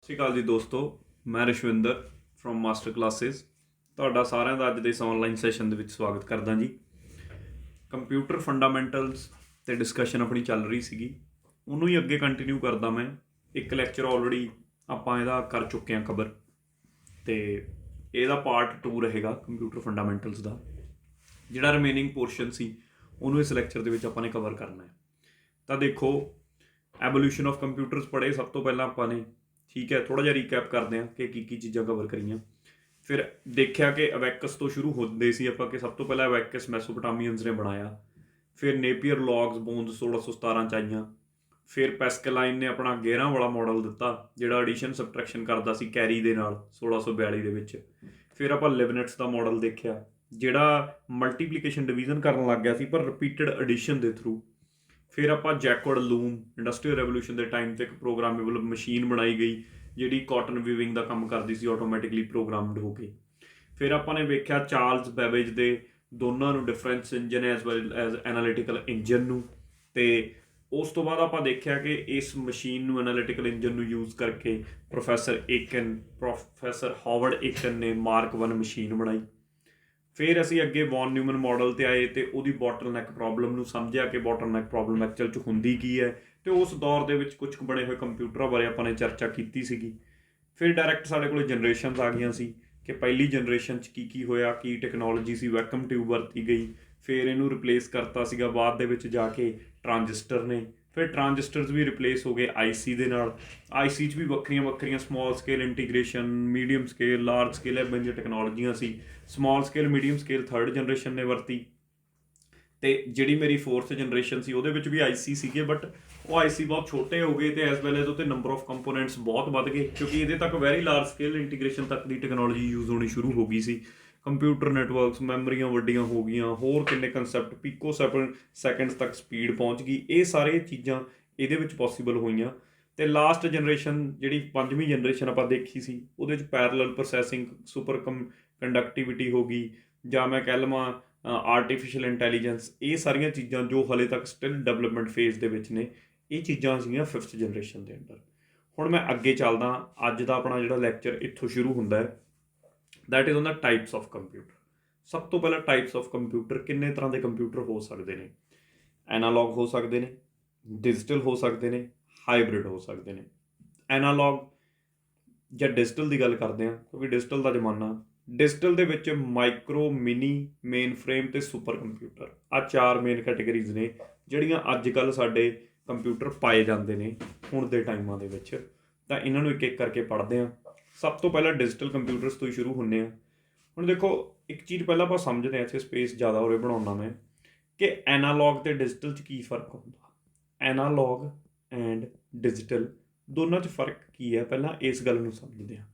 ਸਤਿ ਸ਼੍ਰੀ ਅਕਾਲ ਜੀ ਦੋਸਤੋ, ਮੈਂ ਰਸ਼ਵਿੰਦਰ ਫਰੋਮ ਮਾਸਟਰ ਕਲਾਸਿਸ ਤੁਹਾਡਾ ਸਾਰਿਆਂ ਦਾ ਅੱਜ ਦੇ ਇਸ ਆਨਲਾਈਨ ਸੈਸ਼ਨ ਦੇ ਵਿੱਚ ਸਵਾਗਤ ਕਰਦਾ ਜੀ। ਕੰਪਿਊਟਰ ਫੰਡਾਮੈਂਟਲਸ ਤੇ ਡਿਸਕਸ਼ਨ ਆਪਣੀ ਚੱਲ ਰਹੀ ਸੀਗੀ, ਉਹਨੂੰ ਹੀ ਅੱਗੇ ਕੰਟੀਨਿਊ ਕਰਦਾ ਮੈਂ। ਇੱਕ ਲੈਕਚਰ ਆਲਰੇਡੀ ਆਪਾਂ ਇਹਦਾ ਕਰ ਚੁੱਕੇ ਹਾਂ ਕਵਰ, ਤੇ ਇਹਦਾ ਪਾਰਟ 2 ਰਹੇਗਾ ਕੰਪਿਊਟਰ ਫੰਡਾਮੈਂਟਲਸ ਦਾ। ਜਿਹੜਾ ਰਿਮੇਨਿੰਗ ਪੋਰਸ਼ਨ ਸੀ ਉਹਨੂੰ ਇਸ ਲੈਕਚਰ ਦੇ ਵਿੱਚ ਆਪਾਂ ਨੇ ਕਵਰ ਕਰਨਾ ਹੈ। ਤਾਂ ਦੇਖੋ, ਐਵੋਲਿਊਸ਼ਨ ਆਫ ਕੰਪਿਊਟਰਸ ਪੜ੍ਹੇ ਸਭ ਤੋਂ ਪਹਿਲਾਂ ਆਪਾਂ ਨੇ, ਠੀਕ ਹੈ। ਥੋੜ੍ਹਾ ਜਿਹਾ ਰੀਕੈਪ ਕਰਦੇ ਹਾਂ ਕਿ ਕੀ ਚੀਜ਼ਾਂ ਕਵਰ ਕਰੀਆਂ। ਫਿਰ ਦੇਖਿਆ ਕਿ ਅਵੈਕਸ ਤੋਂ ਸ਼ੁਰੂ ਹੁੰਦੇ ਸੀ ਆਪਾਂ, ਕਿ ਸਭ ਤੋਂ ਪਹਿਲਾਂ ਅਵੈਕਸ ਮੈਸੋਪੋਟਾਮੀਅਨਸ ਨੇ ਬਣਾਇਆ। ਫਿਰ ਨੇਪੀਅਰ ਲੌਗਸ ਬੋਨਸ 1617 'ਚ ਆਈਆਂ। ਫਿਰ ਪੈਸਕਲਾਈਨ ਨੇ ਆਪਣਾ 11 ਵਾਲਾ ਮਾਡਲ ਦਿੱਤਾ, ਜਿਹੜਾ ਐਡੀਸ਼ਨ ਸਬਟਰੈਕਸ਼ਨ ਕਰਦਾ ਸੀ ਕੈਰੀ ਦੇ ਨਾਲ 1642 ਦੇ ਵਿੱਚ। ਫਿਰ ਆਪਾਂ ਲਿਬਨਿਟਸ ਦਾ ਮਾਡਲ ਦੇਖਿਆ, ਜਿਹੜਾ ਮਲਟੀਪਲੀਕੇਸ਼ਨ ਡਿਵੀਜ਼ਨ ਕਰਨ ਲੱਗ ਗਿਆ ਸੀ ਪਰ ਰਿਪੀਟਡ ਐਡੀਸ਼ਨ ਦੇ ਥਰੂ। ਫਿਰ ਆਪਾਂ ਜੈਕਵਰਡ ਲੂਮ ਇੰਡਸਟਰੀਅਲ ਰੈਵੋਲਿਊਸ਼ਨ ਦੇ ਟਾਈਮ 'ਤੇ ਇੱਕ ਪ੍ਰੋਗਰਾਮੇਬਲ ਮਸ਼ੀਨ ਬਣਾਈ ਗਈ, ਜਿਹੜੀ ਕਾਟਨ ਵੀਵਿੰਗ ਦਾ ਕੰਮ ਕਰਦੀ ਸੀ ਆਟੋਮੈਟਿਕਲੀ ਪ੍ਰੋਗਰਾਮਡ ਹੋ ਕੇ। ਫਿਰ ਆਪਾਂ ਨੇ ਵੇਖਿਆ ਚਾਰਲਸ ਬੈਬੇਜ ਦੇ ਦੋਨਾਂ ਨੂੰ, difference engine as well as analytical engine ਨੂੰ। ਅਤੇ ਉਸ ਤੋਂ ਬਾਅਦ ਆਪਾਂ ਦੇਖਿਆ ਕਿ ਇਸ ਮਸ਼ੀਨ ਨੂੰ, ਐਨਾਲੀਟੀਕਲ ਇੰਜਨ ਨੂੰ ਯੂਜ਼ ਕਰਕੇ ਪ੍ਰੋਫੈਸਰ ਹਾਵਰਡ ਏਕਨ ਨੇ ਮਾਰਕ 1 ਮਸ਼ੀਨ ਬਣਾਈ। ਫਿਰ ਅਸੀਂ ਅੱਗੇ ਵੌਨ ਨਿਊਮਨ ਮਾਡਲ 'ਤੇ ਆਏ ਅਤੇ ਉਹਦੀ ਬੋਟਲਨੈਕ ਪ੍ਰੋਬਲਮ ਨੂੰ ਸਮਝਿਆ ਕਿ ਬੋਟਲਨੈਕ ਪ੍ਰੋਬਲਮ ਐਕਚੁਅਲ 'ਚ ਹੁੰਦੀ ਕੀ ਹੈ, ਅਤੇ ਉਸ ਦੌਰ ਦੇ ਵਿੱਚ ਕੁਝ ਬਣੇ ਹੋਏ ਕੰਪਿਊਟਰਾਂ ਬਾਰੇ ਆਪਾਂ ਨੇ ਚਰਚਾ ਕੀਤੀ ਸੀਗੀ। ਫਿਰ ਡਾਇਰੈਕਟ ਸਾਡੇ ਕੋਲ ਜਨਰੇਸ਼ਨਸ ਆ ਗਈਆਂ ਸੀ ਕਿ ਪਹਿਲੀ ਜਨਰੇਸ਼ਨ 'ਚ ਕੀ ਹੋਇਆ, ਕੀ ਟੈਕਨੋਲੋਜੀ ਸੀ। ਵੈਕਮ ਟਿਊਬ ਵਰਤੀ ਗਈ, ਫਿਰ ਇਹਨੂੰ ਰਿਪਲੇਸ ਕਰਤਾ ਸੀਗਾ ਬਾਅਦ ਦੇ ਵਿੱਚ ਜਾ ਕੇ ਟਰਾਂਜਿਸਟਰ ਨੇ। ਫਿਰ ਟਰਾਂਜਿਸਟਰਸ ਵੀ ਰਿਪਲੇਸ ਹੋ ਗਏ ਆਈਸੀ ਦੇ ਨਾਲ। ਆਈਸੀ 'ਚ ਵੀ ਵੱਖਰੀਆਂ small scale integration, medium scale, large scale, ਇਹ ਜਿਹੀਆਂ ਟੈਕਨੋਲੋਜੀਆਂ ਸੀ। Small scale, medium scale 3rd generation ਨੇ ਵਰਤੀ। ਅਤੇ ਜਿਹੜੀ ਮੇਰੀ 4th ਜਨਰੇਸ਼ਨ ਸੀ ਉਹਦੇ ਵਿੱਚ ਵੀ ਆਈਸੀ ਸੀਗੇ, ਬਟ ਉਹ ਆਈਸੀ ਬਹੁਤ ਛੋਟੇ ਹੋ ਗਏ ਅਤੇ ਐਜ਼ ਵੈਲ ਐਜ਼ ਉਹਦੇ ਨੰਬਰ ਆਫ ਕੰਪੋਨੈਂਟਸ ਬਹੁਤ ਵੱਧ ਗਏ, ਕਿਉਂਕਿ ਇਹਦੇ ਤੱਕ ਵੈਰੀ ਲਾਰਜ ਸਕੇਲ ਇੰਟੀਗ੍ਰੇਸ਼ਨ ਤੱਕ ਦੀ ਟੈਕਨੋਲੋਜੀ ਯੂਜ਼ ਹੋਣੀ ਸ਼ੁਰੂ ਹੋ ਗਈ ਸੀ। ਕੰਪਿਊਟਰ ਨੈਟਵਰਕਸ, ਮੈਮਰੀਆਂ ਵੱਡੀਆਂ ਹੋ ਗਈਆਂ, ਹੋਰ ਕਿੰਨੇ ਕੰਸੈਪਟ, ਪੀਕੋ ਸੈਕਿੰਡਸ ਤੱਕ ਸਪੀਡ ਪਹੁੰਚ ਗਈ। ਇਹ ਸਾਰੇ ਚੀਜ਼ਾਂ ਇਹਦੇ ਵਿੱਚ ਪੋਸੀਬਲ ਹੋਈਆਂ। ਅਤੇ ਲਾਸਟ ਜਨਰੇਸ਼ਨ, ਜਿਹੜੀ 5ਵੀਂ ਜਨਰੇਸ਼ਨ ਆਪਾਂ ਦੇਖੀ ਸੀ, ਉਹਦੇ ਵਿੱਚ ਪੈਰਲਲ ਪ੍ਰੋਸੈਸਿੰਗ, ਸੁਪਰ ਕੰਡਕਟੀਵਿਟੀ ਹੋ ਗਈ, ਜਾਂ ਮੈਂ ਕਹਿ ਲਵਾਂ ਆਰਟੀਫਿਸ਼ੀਅਲ ਇੰਟੈਲੀਜੈਂਸ। ਇਹ ਸਾਰੀਆਂ ਚੀਜ਼ਾਂ ਜੋ ਹਾਲੇ ਤੱਕ ਸਟਿਲ ਡਿਵਲਪਮੈਂਟ ਫੇਜ਼ ਦੇ ਵਿੱਚ ਨੇ, ਇਹ ਚੀਜ਼ਾਂ ਸੀਗੀਆਂ 5th ਜਨਰੇਸ਼ਨ ਦੇ ਅੰਦਰ। ਹੁਣ ਮੈਂ ਅੱਗੇ ਚੱਲਦਾ। ਅੱਜ ਦਾ ਆਪਣਾ ਜਿਹੜਾ ਲੈਕਚਰ ਇੱਥੋਂ ਸ਼ੁਰੂ ਹੁੰਦਾ ਹੈ, that is on the types of computer. ਸਭ ਤੋਂ ਪਹਿਲਾਂ ਟਾਈਪਸ ਆਫ ਕੰਪਿਊਟਰ, ਕਿੰਨੇ ਤਰ੍ਹਾਂ ਦੇ ਕੰਪਿਊਟਰ ਹੋ ਸਕਦੇ ਨੇ। ਐਨਾਲੌਗ ਹੋ ਸਕਦੇ ਨੇ, ਡਿਜੀਟਲ ਹੋ ਸਕਦੇ ਨੇ, ਹਾਈਬ੍ਰਿਡ ਹੋ ਸਕਦੇ ਨੇ। ਐਨਾਲੌਗ ਜਾਂ ਡਿਜੀਟਲ ਦੀ ਗੱਲ ਕਰਦੇ ਹਾਂ, ਕਿਉਂਕਿ ਡਿਜੀਟਲ ਦਾ ਜ਼ਮਾਨਾ। ਡਿਜੀਟਲ ਦੇ ਵਿੱਚ ਮਾਈਕਰੋ, ਮਿਨੀ, ਮੇਨ ਫਰੇਮ ਅਤੇ ਸੁਪਰ ਕੰਪਿਊਟਰ, ਆਹ 4 ਮੇਨ ਕੈਟੇਗਰੀਜ਼ ਨੇ ਜਿਹੜੀਆਂ ਅੱਜ ਕੱਲ੍ਹ ਸਾਡੇ ਕੰਪਿਊਟਰ ਪਾਏ ਜਾਂਦੇ ਨੇ ਹੁਣ ਦੇ ਟਾਈਮਾਂ ਦੇ ਵਿੱਚ। ਤਾਂ ਇਹਨਾਂ ਨੂੰ ਇੱਕ ਇੱਕ ਕਰਕੇ ਪੜ੍ਹਦੇ ਹਾਂ। ਸਭ ਤੋਂ ਪਹਿਲਾਂ ਡਿਜੀਟਲ ਕੰਪਿਊਟਰਸ ਤੋਂ ਹੀ ਸ਼ੁਰੂ ਹੁੰਦੇ ਹਾਂ। ਹੁਣ ਦੇਖੋ, ਇੱਕ ਚੀਜ਼ ਪਹਿਲਾਂ ਆਪਾਂ ਸਮਝਦੇ ਹਾਂ, ਇੱਥੇ ਸਪੇਸ ਜ਼ਿਆਦਾ ਉਰੇ ਬਣਾਉਣਾ ਮੈਂ, ਕਿ ਐਨਾਲੌਗ ਅਤੇ ਡਿਜੀਟਲ 'ਚ ਕੀ ਫ਼ਰਕ ਹੁੰਦਾ। ਐਨਾਲੌਗ ਐਂਡ ਡਿਜੀਟਲ ਦੋਨਾਂ 'ਚ ਫ਼ਰਕ ਕੀ ਹੈ, ਪਹਿਲਾਂ ਇਸ ਗੱਲ ਨੂੰ ਸਮਝਦੇ ਹਾਂ।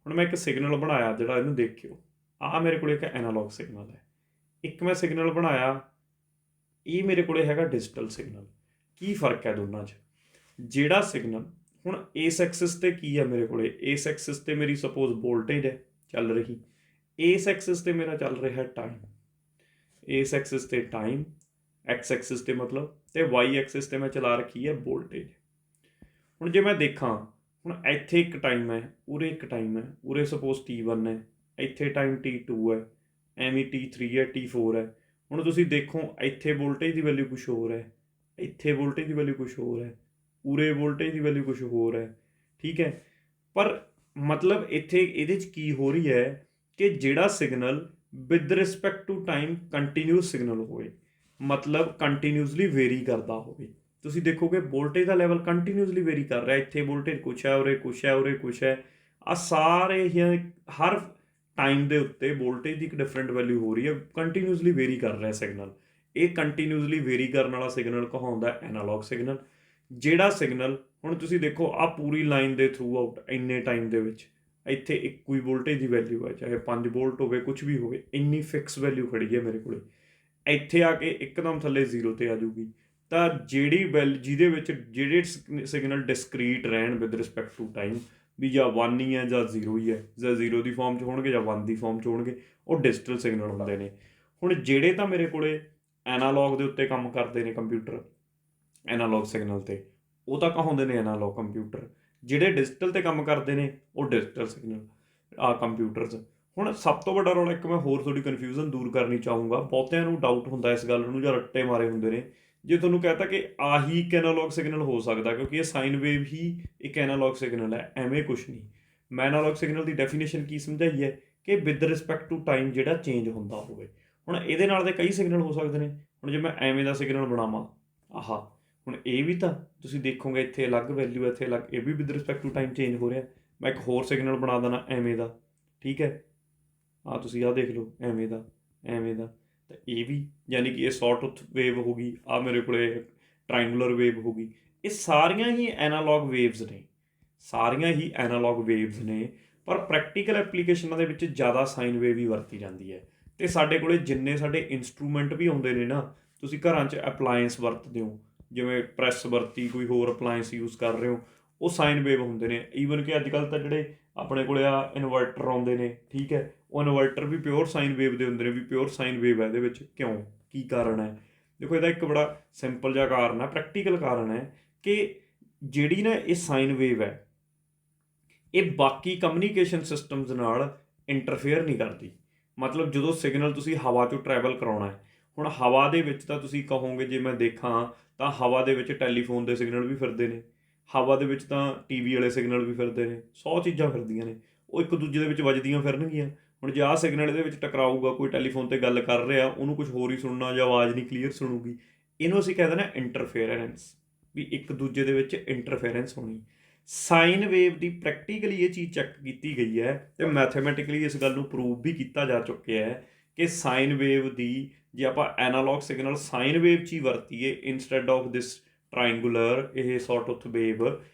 ਹੁਣ ਮੈਂ ਇੱਕ ਸਿਗਨਲ ਬਣਾਇਆ, ਜਿਹੜਾ ਇਹਨੂੰ ਦੇਖਿਓ, ਆਹ ਮੇਰੇ ਕੋਲ ਇੱਕ ਐਨਾਲੌਗ ਸਿਗਨਲ ਹੈ। ਇੱਕ ਮੈਂ ਸਿਗਨਲ ਬਣਾਇਆ, ਇਹ ਮੇਰੇ ਕੋਲ ਹੈਗਾ ਡਿਜੀਟਲ ਸਿਗਨਲ। ਕੀ ਫ਼ਰਕ ਹੈ ਦੋਨਾਂ 'ਚ। ਜਿਹੜਾ ਸਿਗਨਲ ਹੁਣ ਇਸ ਐਕਸਿਸ 'ਤੇ ਕੀ ਹੈ ਮੇਰੇ ਕੋਲ, ਇਸ ਐਕਸਿਸ 'ਤੇ ਮੇਰੀ ਸਪੋਜ਼ ਵੋਲਟੇਜ ਹੈ ਚੱਲ ਰਹੀ, ਇਸ ਐਕਸਿਸ 'ਤੇ ਮੇਰਾ ਚੱਲ ਰਿਹਾ ਟਾਈਮ। ਇਸ ਐਕਸਿਸ 'ਤੇ ਟਾਈਮ, ਐਕਸ ਐਕਸਿਸ 'ਤੇ ਮਤਲਬ, ਅਤੇ ਵਾਈ ਐਕਸਿਸ 'ਤੇ ਮੈਂ ਚਲਾ ਰੱਖੀ ਹੈ ਵੋਲਟੇਜ। ਹੁਣ ਜੇ ਮੈਂ ਦੇਖਾਂ, ਹੁਣ ਇੱਥੇ ਇੱਕ ਟਾਈਮ ਹੈ, ਉਰੇ ਇੱਕ ਟਾਈਮ ਹੈ, ਉਰੇ ਸਪੋਜ਼ T1 ਹੈ, ਇੱਥੇ ਟਾਈਮ T2 ਹੈ, ਐਵੇਂ T3 ਹੈ, T4 ਹੈ। ਹੁਣ ਤੁਸੀਂ ਦੇਖੋ, ਇੱਥੇ ਵੋਲਟੇਜ ਦੀ ਵੈਲਿਊ ਕੁਛ ਹੋਰ ਹੈ, ਇੱਥੇ ਵੋਲਟੇਜ ਦੀ ਵੈਲਿਊ ਕੁਛ ਹੋਰ ਹੈ, ਉਰੇ ਵੋਲਟੇਜ ਦੀ ਵੈਲਿਊ ਕੁਛ ਹੋਰ ਹੈ, ਠੀਕ ਹੈ। ਪਰ ਮਤਲਬ ਇੱਥੇ ਇਹਦੇ 'ਚ ਕੀ ਹੋ ਰਹੀ ਹੈ ਕਿ ਜਿਹੜਾ signal with respect to time continuous signal ਹੋਵੇ, ਮਤਲਬ ਕੰਟੀਨਿਊਸਲੀ ਵੇਰੀ ਕਰਦਾ ਹੋਵੇ। ਤੁਸੀਂ ਦੇਖੋਗੇ ਵੋਲਟੇਜ ਦਾ ਲੈਵਲ ਕੰਟੀਨਿਊਸਲੀ ਵੇਰੀ ਕਰ ਰਿਹਾ, ਇੱਥੇ ਵੋਲਟੇਜ ਕੁਛ ਹੈ, ਉਰੇ ਕੁਛ ਹੈ, ਉਰੇ ਕੁਛ ਹੈ। ਆਹ ਸਾਰੇ ਹੀ ਹਰ ਟਾਈਮ ਦੇ ਉੱਤੇ ਵੋਲਟੇਜ ਦੀ ਇੱਕ ਡਿਫਰੈਂਟ ਵੈਲਿਊ ਹੋ ਰਹੀ ਹੈ, ਕੰਟੀਨਿਊਸਲੀ ਵੇਰੀ ਕਰ ਰਿਹਾ ਸਿਗਨਲ। ਇਹ ਕੰਟੀਨਿਊਸਲੀ ਵੇਰੀ ਕਰਨ ਵਾਲਾ ਸਿਗਨਲ ਕਹਾਉਂਦਾ ਐਨਾਲੌਗ ਸਿਗਨਲ। ਜਿਹੜਾ ਸਿਗਨਲ ਹੁਣ ਤੁਸੀਂ ਦੇਖੋ, ਆਹ ਪੂਰੀ ਲਾਈਨ ਦੇ ਥਰੂ ਆਊਟ ਇੰਨੇ ਟਾਈਮ ਦੇ ਵਿੱਚ ਇੱਥੇ ਇੱਕੋ ਹੀ ਵੋਲਟੇਜ ਦੀ ਵੈਲਿਊ ਹੈ, ਚਾਹੇ 5 ਵੋਲਟ ਹੋਵੇ, ਕੁਛ ਵੀ ਹੋਵੇ, ਇੰਨੀ ਫਿਕਸ ਵੈਲਿਊ ਖੜੀ ਹੈ ਮੇਰੇ ਕੋਲ। ਇੱਥੇ ਆ ਕੇ ਇੱਕਦਮ ਥੱਲੇ 0 'ਤੇ ਆ ਜੂਗੀ। ਤਾਂ ਜਿਹੜੀ ਜਿਹਦੇ ਵਿੱਚ ਜਿਹੜੇ ਸਿਗਨਲ ਡਿਸਕਰੀਟ ਰਹਿਣ ਵਿਦ ਰਿਸਪੈਕਟ ਟੂ ਟਾਈਮ, ਵੀ ਜਾਂ 1 ਹੀ ਹੈ ਜਾਂ 0 ਹੀ ਹੈ, ਜਾਂ 0 ਦੀ ਫਾਰਮ 'ਚ ਹੋਣਗੇ ਜਾਂ 1 ਦੀ ਫਾਰਮ 'ਚ ਹੋਣਗੇ, ਉਹ ਡਿਜੀਟਲ ਸਿਗਨਲ ਹੁੰਦੇ ਨੇ। ਹੁਣ ਜਿਹੜੇ ਤਾਂ ਮੇਰੇ ਕੋਲ ਐਨਾਲੌਗ ਦੇ ਉੱਤੇ ਕੰਮ ਕਰਦੇ ਨੇ ਕੰਪਿਊਟਰ, ਐਨਾਲੌਗ ਸਿਗਨਲ 'ਤੇ, ਉਹ ਤਾਂ ਕਹਾਉਂਦੇ ਨੇ ਐਨਾਲੌਗ ਕੰਪਿਊਟਰ। ਜਿਹੜੇ ਡਿਜੀਟਲ ਤੇ ਕੰਮ ਕਰਦੇ ਨੇ ਉਹ ਡਿਜੀਟਲ ਸਿਗਨਲ ਕੰਪਿਊਟਰਸ। ਹੁਣ ਸਭ ਤੋਂ ਵੱਡਾ ਰੌਲਾ, ਇੱਕ ਮੈਂ ਹੋਰ ਤੁਹਾਡੀ ਕਨਫਿਊਜ਼ਨ ਦੂਰ ਕਰਨੀ ਚਾਹੂੰਗਾ, ਬਹੁਤਿਆਂ ਨੂੰ ਡਾਊਟ ਹੁੰਦਾ ਇਸ ਗੱਲ ਨੂੰ ਜਾਂ ਰੱਟੇ ਮਾਰੇ ਹੁੰਦੇ ਨੇ ਜੇ ਤੁਹਾਨੂੰ ਕਹਤਾ ਕਿ ਆਹੀ ਇੱਕ ਐਨਾਲੌਗ ਸਿਗਨਲ ਹੋ ਸਕਦਾ, ਕਿਉਂਕਿ ਇਹ ਸਾਈਨ ਵੇਵ ਹੀ ਇੱਕ ਐਨਾਲੌਗ ਸਿਗਨਲ ਹੈ। ਐਵੇਂ ਕੁਛ ਨਹੀਂ। ਮੈਂ ਐਨਾਲੌਗ ਸਿਗਨਲ ਦੀ ਡੈਫੀਨੇਸ਼ਨ ਕੀ ਸਮਝਾਈ ਹੈ ਕਿ ਵਿਦ ਰਿਸਪੈਕਟ ਟੂ ਟਾਈਮ ਜਿਹੜਾ ਚੇਂਜ ਹੁੰਦਾ ਹੋਵੇ। ਹੁਣ ਇਹਦੇ ਨਾਲ ਦੇ ਕਈ ਸਿਗਨਲ ਹੋ ਸਕਦੇ ਨੇ। ਹੁਣ ਜੇ ਮੈਂ ਐਵੇਂ ਦਾ ਸਿਗਨਲ ਬਣਾਵਾਂ, ਆਹਾ, ਹੁਣ ਇਹ ਵੀ ਤਾਂ ਤੁਸੀਂ ਦੇਖੋਗੇ ਇੱਥੇ ਅਲੱਗ ਵੈਲਿਊ ਹੈ, ਇੱਥੇ ਅਲੱਗ, ਇਹ ਵੀ with respect to time change ਹੋ ਰਿਹਾ। ਮੈਂ ਇੱਕ ਹੋਰ ਸਿਗਨਲ ਬਣਾ ਦੇਣਾ ਐਵੇਂ ਦਾ, ਠੀਕ ਹੈ, ਆਹ ਤੁਸੀਂ ਆਹ ਦੇਖ ਲਓ, ਐਵੇਂ ਦਾ, ਐਵੇਂ ਦਾ, ਤਾਂ ਇਹ ਵੀ, ਯਾਨੀ ਕਿ ਇਹ ਸੌਟੂਥ ਵੇਵ ਹੋ ਗਈ, ਆਹ ਮੇਰੇ ਕੋਲੇ ਟਰਾਇੰਗੂਲਰ ਵੇਵ ਹੋ ਗਈ। ਇਹ ਸਾਰੀਆਂ ਹੀ ਐਨਾਲੌਗ ਵੇਵਸ ਨੇ, ਸਾਰੀਆਂ ਹੀ ਐਨਾਲੌਗ ਵੇਵਸ ਨੇ, ਪਰ ਪ੍ਰੈਕਟੀਕਲ ਐਪਲੀਕੇਸ਼ਨਾਂ ਦੇ ਵਿੱਚ ਜ਼ਿਆਦਾ ਸਾਈਨ ਵੇਵ ਹੀ ਵਰਤੀ ਜਾਂਦੀ ਹੈ। ਅਤੇ ਸਾਡੇ ਕੋਲੇ ਜਿੰਨੇ ਸਾਡੇ ਇੰਸਟਰੂਮੈਂਟ ਵੀ ਆਉਂਦੇ ਨੇ ਨਾ, ਤੁਸੀਂ ਘਰਾਂ 'ਚ ਅਪਲਾਇੰਸ ਵਰਤਦੇ ਹੋ, ਜਿਵੇਂ ਪ੍ਰੈਸ ਵਰਤੀ, ਕੋਈ ਹੋਰ ਅਪਲਾਇੰਸ ਯੂਜ਼ ਕਰ ਰਹੇ ਹੋ, ਉਹ ਸਾਈਨ ਵੇਵ ਹੁੰਦੇ ਨੇ। ਈਵਨ ਕਿ ਅੱਜ ਕੱਲ੍ਹ ਤਾਂ ਜਿਹੜੇ ਆਪਣੇ ਕੋਲੇ ਆ ਇਨਵਰਟਰ ਆਉਂਦੇ ਨੇ, ਠੀਕ ਹੈ, ਉਹ ਇਨਵਰਟਰ ਵੀ ਪਿਓਰ ਸਾਈਨ ਵੇਵ ਦੇ ਹੁੰਦੇ ਨੇ, ਵੀ ਪਿਓਰ ਸਾਈਨ ਵੇਵ ਹੈ ਇਹਦੇ ਵਿੱਚ। ਕਿਉਂ, ਕੀ ਕਾਰਨ ਹੈ? ਦੇਖੋ, ਇਹਦਾ ਇੱਕ ਬੜਾ ਸਿੰਪਲ ਜਿਹਾ ਕਾਰਨ ਹੈ, ਪ੍ਰੈਕਟੀਕਲ ਕਾਰਨ ਹੈ ਕਿ ਜਿਹੜੀ ਨਾ ਇਹ ਸਾਈਨ ਵੇਵ ਹੈ, ਇਹ ਬਾਕੀ ਕਮਿਊਨੀਕੇਸ਼ਨ ਸਿਸਟਮਸ ਨਾਲ ਇੰਟਰਫੇਅਰ ਨਹੀਂ ਕਰਦੀ। ਮਤਲਬ ਜਦੋਂ ਸਿਗਨਲ ਤੁਸੀਂ ਹਵਾ 'ਚੋਂ ਟਰੈਵਲ ਕਰਾਉਣਾ ਹੈ, ਹੁਣ ਹਵਾ ਦੇ ਵਿੱਚ ਤਾਂ ਤੁਸੀਂ ਕਹੋਗੇ, ਜੇ ਮੈਂ ਦੇਖਾਂ ਤਾਂ ਹਵਾ ਦੇ ਵਿੱਚ ਟੈਲੀਫੋਨ ਦੇ ਸਿਗਨਲ ਵੀ ਫਿਰਦੇ ਨੇ, ਹਵਾ ਦੇ ਵਿੱਚ ਤਾਂ ਟੀਵੀ ਵਾਲੇ ਸਿਗਨਲ ਵੀ ਫਿਰਦੇ ਨੇ, 100 ਚੀਜ਼ਾਂ ਫਿਰਦੀਆਂ ਨੇ, ਉਹ ਇੱਕ ਦੂਜੇ ਦੇ ਵਿੱਚ ਵੱਜਦੀਆਂ ਫਿਰਨਗੀਆਂ। ਹੁਣ ਜੇ ਆਹ ਸਿਗਨਲ ਇਹਦੇ ਵਿੱਚ ਟਕਰਾਊਗਾ, ਕੋਈ ਟੈਲੀਫੋਨ 'ਤੇ ਗੱਲ ਕਰ ਰਿਹਾ, ਉਹਨੂੰ ਕੁਝ ਹੋਰ ਹੀ ਸੁਣਨਾ ਜਾਂ ਆਵਾਜ਼ ਨਹੀਂ ਕਲੀਅਰ ਸੁਣੂਗੀ, ਇਹਨੂੰ ਅਸੀਂ ਕਹਿ ਦਿੰਦੇ ਹਾਂ ਇੰਟਰਫੇਰੈਂਸ, ਵੀ ਇੱਕ ਦੂਜੇ ਦੇ ਵਿੱਚ ਇੰਟਰਫੇਰੈਂਸ ਹੋਣੀ। ਸਾਈਨ ਵੇਵ ਦੀ ਪ੍ਰੈਕਟੀਕਲੀ ਇਹ ਚੀਜ਼ ਚੈੱਕ ਕੀਤੀ ਗਈ ਹੈ ਅਤੇ ਮੈਥੇਮੈਟਿਕਲੀ ਇਸ ਗੱਲ ਨੂੰ ਪ੍ਰੂਵ ਵੀ ਕੀਤਾ ਜਾ ਚੁੱਕਿਆ ਹੈ ਕਿ ਸਾਈਨ ਵੇਵ ਦੀ, ਜੇ ਆਪਾਂ ਐਨਾਲੌਗ ਸਿਗਨਲ ਸਾਈਨ ਵੇਵ 'ਚ ਹੀ ਵਰਤੀਏ ਇਨਸਟੈਡ ਆਫ ਦਿਸ ਟਰਾਇੰਗੂਲਰ, ਇਹ ਸੌਟੂਥ ਵੇਵ,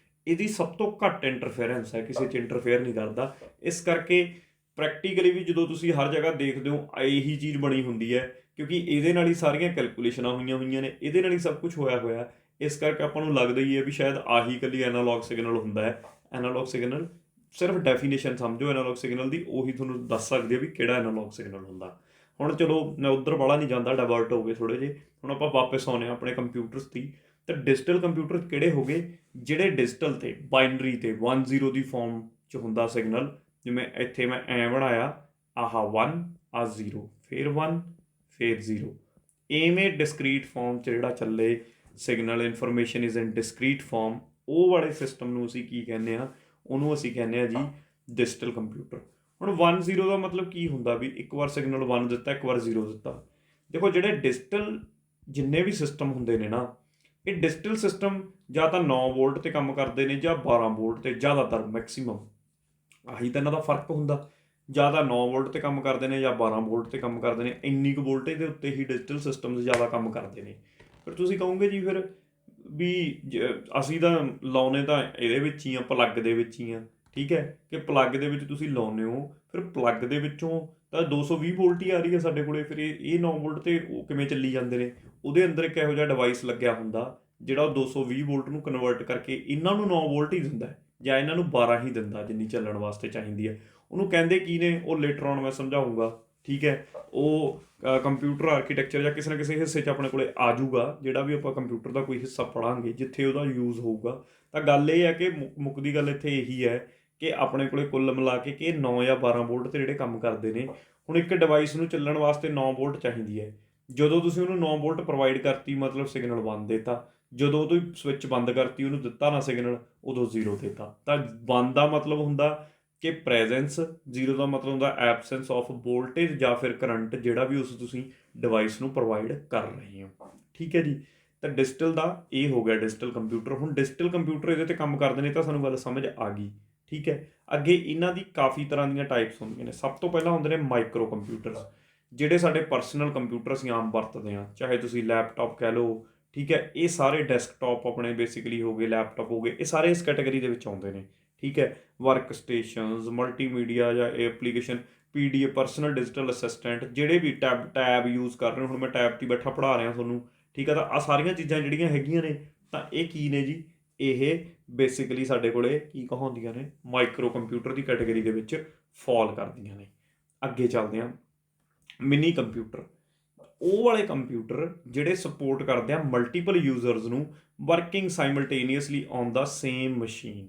ਇਹਦੀ ਸਭ ਤੋਂ ਘੱਟ ਇੰਟਰਫੇਰੈਂਸ ਹੈ, ਕਿਸੇ 'ਚ ਇੰਟਰਫੇਅਰ ਨਹੀਂ ਕਰਦਾ। ਇਸ ਕਰਕੇ ਪ੍ਰੈਕਟੀਕਲੀ ਵੀ ਜਦੋਂ ਤੁਸੀਂ ਹਰ ਜਗ੍ਹਾ ਦੇਖਦੇ ਹੋ, ਇਹੀ ਚੀਜ਼ ਬਣੀ ਹੁੰਦੀ ਹੈ, ਕਿਉਂਕਿ ਇਹਦੇ ਨਾਲ ਹੀ ਸਾਰੀਆਂ ਕੈਲਕੂਲੇਸ਼ਨਾਂ ਹੋਈਆਂ ਹੋਈਆਂ ਨੇ, ਇਹਦੇ ਨਾਲ ਹੀ ਸਭ ਕੁਝ ਹੋਇਆ ਹੋਇਆ। ਇਸ ਕਰਕੇ ਆਪਾਂ ਨੂੰ ਲੱਗਦਾ ਹੀ ਹੈ ਵੀ ਸ਼ਾਇਦ ਆਹੀ ਇਕੱਲੀ ਐਨਾਲੌਗ ਸਿਗਨਲ ਹੁੰਦਾ ਹੈ। ਐਨਾਲੌਗ ਸਿਗਨਲ ਸਿਰਫ ਡੈਫੀਨੇਸ਼ਨ ਸਮਝੋ ਐਨਾਲੌਗ ਸਿਗਨਲ ਦੀ, ਉਹੀ ਤੁਹਾਨੂੰ ਦੱਸ ਸਕਦੇ ਆ ਵੀ ਕਿਹੜਾ ਐਨਾਲੌਗ ਸਿਗਨਲ ਹੁੰਦਾ। ਹੁਣ ਚਲੋ ਮੈਂ ਉੱਧਰ ਵਾਲਾ ਨਹੀਂ ਜਾਂਦਾ, ਡਾਇਵਰਟ ਹੋ ਗਏ ਥੋੜ੍ਹੇ ਜਿਹੇ। ਹੁਣ ਆਪਾਂ ਵਾਪਸ ਆਉਂਦੇ ਹਾਂ ਆਪਣੇ ਕੰਪਿਊਟਰਸ 'ਤੇ। ਤਾਂ ਡਿਜੀਟਲ ਕੰਪਿਊਟਰ ਕਿਹੜੇ ਹੋ ਗਏ? ਜਿਹੜੇ ਡਿਜੀਟਲ 'ਤੇ ਬਾਈਨਰੀ 'ਤੇ 1-0 ਦੀ ਫਾਰਮ 'ਚ ਹੁੰਦਾ ਸਿਗਨਲ। ਜਿਵੇਂ ਇੱਥੇ ਮੈਂ ਐਂ ਬਣਾਇਆ, ਆਹ 1, ਆਹ 0, ਫਿਰ 1, ਫਿਰ 0, ਇਵੇਂ ਡਿਸਕਰੀਟ ਫਾਰਮ 'ਚ ਜਿਹੜਾ ਚੱਲੇ signal, information is in discrete form, ਉਹ ਵਾਲੇ ਸਿਸਟਮ ਨੂੰ ਅਸੀਂ ਕੀ ਕਹਿੰਦੇ ਹਾਂ? ਉਹਨੂੰ ਅਸੀਂ ਕਹਿੰਦੇ ਹਾਂ ਜੀ ਡਿਜੀਟਲ ਕੰਪਿਊਟਰ। ਹੁਣ 1-0 ਦਾ ਮਤਲਬ ਕੀ ਹੁੰਦਾ? ਵੀ ਇੱਕ ਵਾਰ ਸਿਗਨਲ 1 ਦਿੱਤਾ, ਇੱਕ ਵਾਰ 0 ਦਿੱਤਾ। ਦੇਖੋ, ਜਿਹੜੇ ਡਿਜੀਟਲ ਜਿੰਨੇ ਵੀ ਸਿਸਟਮ ਹੁੰਦੇ ਨੇ ਨਾ, ਇਹ ਡਿਜੀਟਲ ਸਿਸਟਮ ਜਾਂ ਤਾਂ 9 ਵੋਲਟ 'ਤੇ ਕੰਮ ਕਰਦੇ ਨੇ ਜਾਂ 12 ਵੋਲਟ 'ਤੇ, ਜ਼ਿਆਦਾਤਰ ਮੈਕਸੀਮਮ ਆਹੀ ਤਾਂ ਇਹਨਾਂ ਦਾ ਫਰਕ ਹੁੰਦਾ। ਜਾਂ ਤਾਂ 9 ਵੋਲਟ 'ਤੇ ਕੰਮ ਕਰਦੇ ਨੇ ਜਾਂ 12 ਵੋਲਟ 'ਤੇ ਕੰਮ ਕਰਦੇ ਨੇ। ਇੰਨੀ ਕੁ ਵੋਲਟੇਜ ਦੇ ਉੱਤੇ ਹੀ ਡਿਜੀਟਲ ਸਿਸਟਮਸ ਜ਼ਿਆਦਾ ਕੰਮ ਕਰਦੇ ਨੇ। ਫਿਰ ਤੁਸੀਂ ਕਹੋਗੇ ਜੀ ਫਿਰ ਵੀ ਅਸੀਂ ਤਾਂ ਲਾਉਨੇ ਤਾਂ ਇਹਦੇ ਵਿੱਚ ਹੀ ਆ, ਪਲੱਗ ਦੇ ਵਿੱਚ ਹੀ ਆ, ਠੀਕ ਹੈ, ਕਿ ਪਲੱਗ ਦੇ ਵਿੱਚ ਤੁਸੀਂ ਲਾਉਂਦੇ ਹੋ, ਫਿਰ ਪਲੱਗ ਦੇ ਵਿੱਚੋਂ ਤਾਂ 220 ਵੋਲਟ ਹੀ ਆ ਰਹੀ ਹੈ ਸਾਡੇ ਕੋਲੇ, ਫਿਰ ਇਹ 9 ਵੋਲਟ 'ਤੇ ਉਹ ਕਿਵੇਂ ਚੱਲੀ ਜਾਂਦੇ ਨੇ? ਉਹਦੇ ਅੰਦਰ ਇੱਕ ਇਹੋ ਜਿਹਾ ਡਿਵਾਈਸ ਲੱਗਿਆ ਹੁੰਦਾ ਜਿਹੜਾ ਉਹ 220 ਵੋਲਟ ਨੂੰ ਕਨਵਰਟ ਕਰਕੇ ਇਹਨਾਂ ਨੂੰ 9 ਵੋਲਟ ਹੀ ਦਿੰਦਾ ਹੈ, ਜਾਂ ਇਹਨਾਂ ਨੂੰ 12 ਹੀ ਦਿੰਦਾ ਜਿੰਨੀ ਚੱਲਣ ਵਾਸਤੇ ਚਾਹੀਦੀ ਹੈ। ਉਹਨੂੰ ਕਹਿੰਦੇ ਕੀ ਨੇ? ਉਹ ਲੇਟਰ ਔਨ ਮੈਂ ਸਮਝਾਊਂਗਾ, ਠੀਕ ਹੈ। ਉਹ ਕੰਪਿਊਟਰ ਆਰਕੀਟੈਕਚਰ ਜਾਂ ਕਿਸੇ ਨਾ ਕਿਸੇ ਹਿੱਸੇ 'ਚ ਆਪਣੇ ਕੋਲੇ ਆ ਜਾਊਗਾ, ਜਿਹੜਾ ਵੀ ਆਪਾਂ ਕੰਪਿਊਟਰ ਦਾ ਕੋਈ ਹਿੱਸਾ ਪੜ੍ਹਾਂਗੇ ਜਿੱਥੇ ਉਹਦਾ ਯੂਜ਼ ਹੋਊਗਾ। ਤਾਂ ਗੱਲ ਇਹ ਹੈ ਕਿ ਮੁੱਕਦੀ ਗੱਲ ਇੱਥੇ ਇਹੀ ਹੈ ਕਿ ਆਪਣੇ ਕੋਲੇ ਕੁੱਲ ਮਿਲਾ ਕੇ ਕਿ 9 ਜਾਂ 12 ਵੋਲਟ 'ਤੇ ਜਿਹੜੇ ਕੰਮ ਕਰਦੇ ਨੇ। ਹੁਣ ਇੱਕ ਡਿਵਾਈਸ ਨੂੰ ਚੱਲਣ ਵਾਸਤੇ 9 ਵੋਲਟ ਚਾਹੀਦੀ ਹੈ। ਜਦੋਂ ਤੁਸੀਂ ਉਹਨੂੰ 9 ਵੋਲਟ ਪ੍ਰੋਵਾਈਡ ਕਰਤੀ, ਮਤਲਬ ਸਿਗਨਲ 1 ਦੇਤਾ। ਜਦੋਂ ਉਹਦੀ ਸਵਿੱਚ ਬੰਦ ਕਰਤੀ, ਉਹਨੂੰ ਦਿੱਤਾ ਨਾ ਸਿਗਨਲ, ਉਦੋਂ 0 ਦੇਤਾ। ਤਾਂ 1 ਦਾ ਮਤਲਬ ਹੁੰਦਾ ਕਿ ਪ੍ਰੈਜ਼ੈਂਸ, 0 ਦਾ ਮਤਲਬ ਹੁੰਦਾ ਐਬਸੈਂਸ ਆਫ ਵੋਲਟੇਜ ਜਾਂ ਫਿਰ ਕਰੰਟ, ਜਿਹੜਾ ਵੀ ਉਸ ਤੁਸੀਂ ਡਿਵਾਈਸ ਨੂੰ ਪ੍ਰੋਵਾਈਡ ਕਰ ਰਹੇ ਹੋ, ਠੀਕ ਹੈ ਜੀ। ਤਾਂ ਡਿਜੀਟਲ ਦਾ ਇਹ ਹੋ ਗਿਆ ਡਿਜੀਟਲ ਕੰਪਿਊਟਰ। ਹੁਣ ਡਿਜੀਟਲ ਕੰਪਿਊਟਰ ਇਹਦੇ 'ਤੇ ਕੰਮ ਕਰਦੇ ਨੇ ਤਾਂ ਸਾਨੂੰ ਗੱਲ ਸਮਝ ਆ ਗਈ, ਠੀਕ ਹੈ। ਅੱਗੇ ਇਹਨਾਂ ਦੀ ਕਾਫੀ ਤਰ੍ਹਾਂ ਦੀਆਂ ਟਾਈਪਸ ਹੁੰਦੀਆਂ ਨੇ। ਸਭ ਤੋਂ ਪਹਿਲਾਂ ਹੁੰਦੇ ਨੇ ਮਾਈਕਰੋ ਕੰਪਿਊਟਰਸ, ਜਿਹੜੇ ਸਾਡੇ ਪਰਸਨਲ ਕੰਪਿਊਟਰ ਅਸੀਂ ਆਮ ਵਰਤਦੇ ਹਾਂ, ਚਾਹੇ ਤੁਸੀਂ ਲੈਪਟਾਪ ਕਹਿ ਲਓ, ਠੀਕ ਹੈ। ਇਹ ਸਾਰੇ ਡੈਸਕਟਾਪ ਆਪਣੇ ਬੇਸਿਕਲੀ ਹੋ ਗਏ, ਲੈਪਟਾਪ ਹੋ ਗਏ, ਇਹ ਸਾਰੇ ਇਸ ਕੈਟਾਗਰੀ ਦੇ ਵਿੱਚ ਆਉਂਦੇ ਨੇ, ਠੀਕ ਹੈ। ਵਰਕ ਸਟੇਸ਼ਨਸ, ਮਲਟੀਮੀਡੀਆ ਜਾਂ application, PDF, personal digital assistant, ਜਿਹੜੇ ਵੀ ਟੈਬ ਯੂਜ਼ ਕਰ ਰਹੇ ਹੋ। ਹੁਣ ਮੈਂ ਟੈਬ 'ਤੇ ਬੈਠਾ ਪੜ੍ਹਾ ਰਿਹਾ ਤੁਹਾਨੂੰ, ਠੀਕ ਹੈ। ਤਾਂ ਆਹ ਸਾਰੀਆਂ ਚੀਜ਼ਾਂ ਜਿਹੜੀਆਂ ਹੈਗੀਆਂ ਨੇ, ਤਾਂ ਇਹ ਕੀ ਨੇ ਜੀ? ਇਹ ਬੇਸਿਕਲੀ ਸਾਡੇ ਕੋਲੇ ਕੀ ਕਹਾਉਂਦੀਆਂ ਨੇ? ਮਾਈਕਰੋ ਕੰਪਿਊਟਰ ਦੀ ਕੈਟਾਗਰੀ ਦੇ ਵਿੱਚ ਫਾਲ ਕਰਦੀਆਂ ਨੇ। ਅੱਗੇ ਚੱਲਦੇ ਹਾਂ, ਮਿਨੀ ਕੰਪਿਊਟਰ। ਉਹ ਵਾਲੇ ਕੰਪਿਊਟਰ ਜਿਹੜੇ ਸਪੋਰਟ ਕਰਦੇ ਆ ਮਲਟੀਪਲ ਯੂਜ਼ਰਸ ਨੂੰ working simultaneously on the same machine.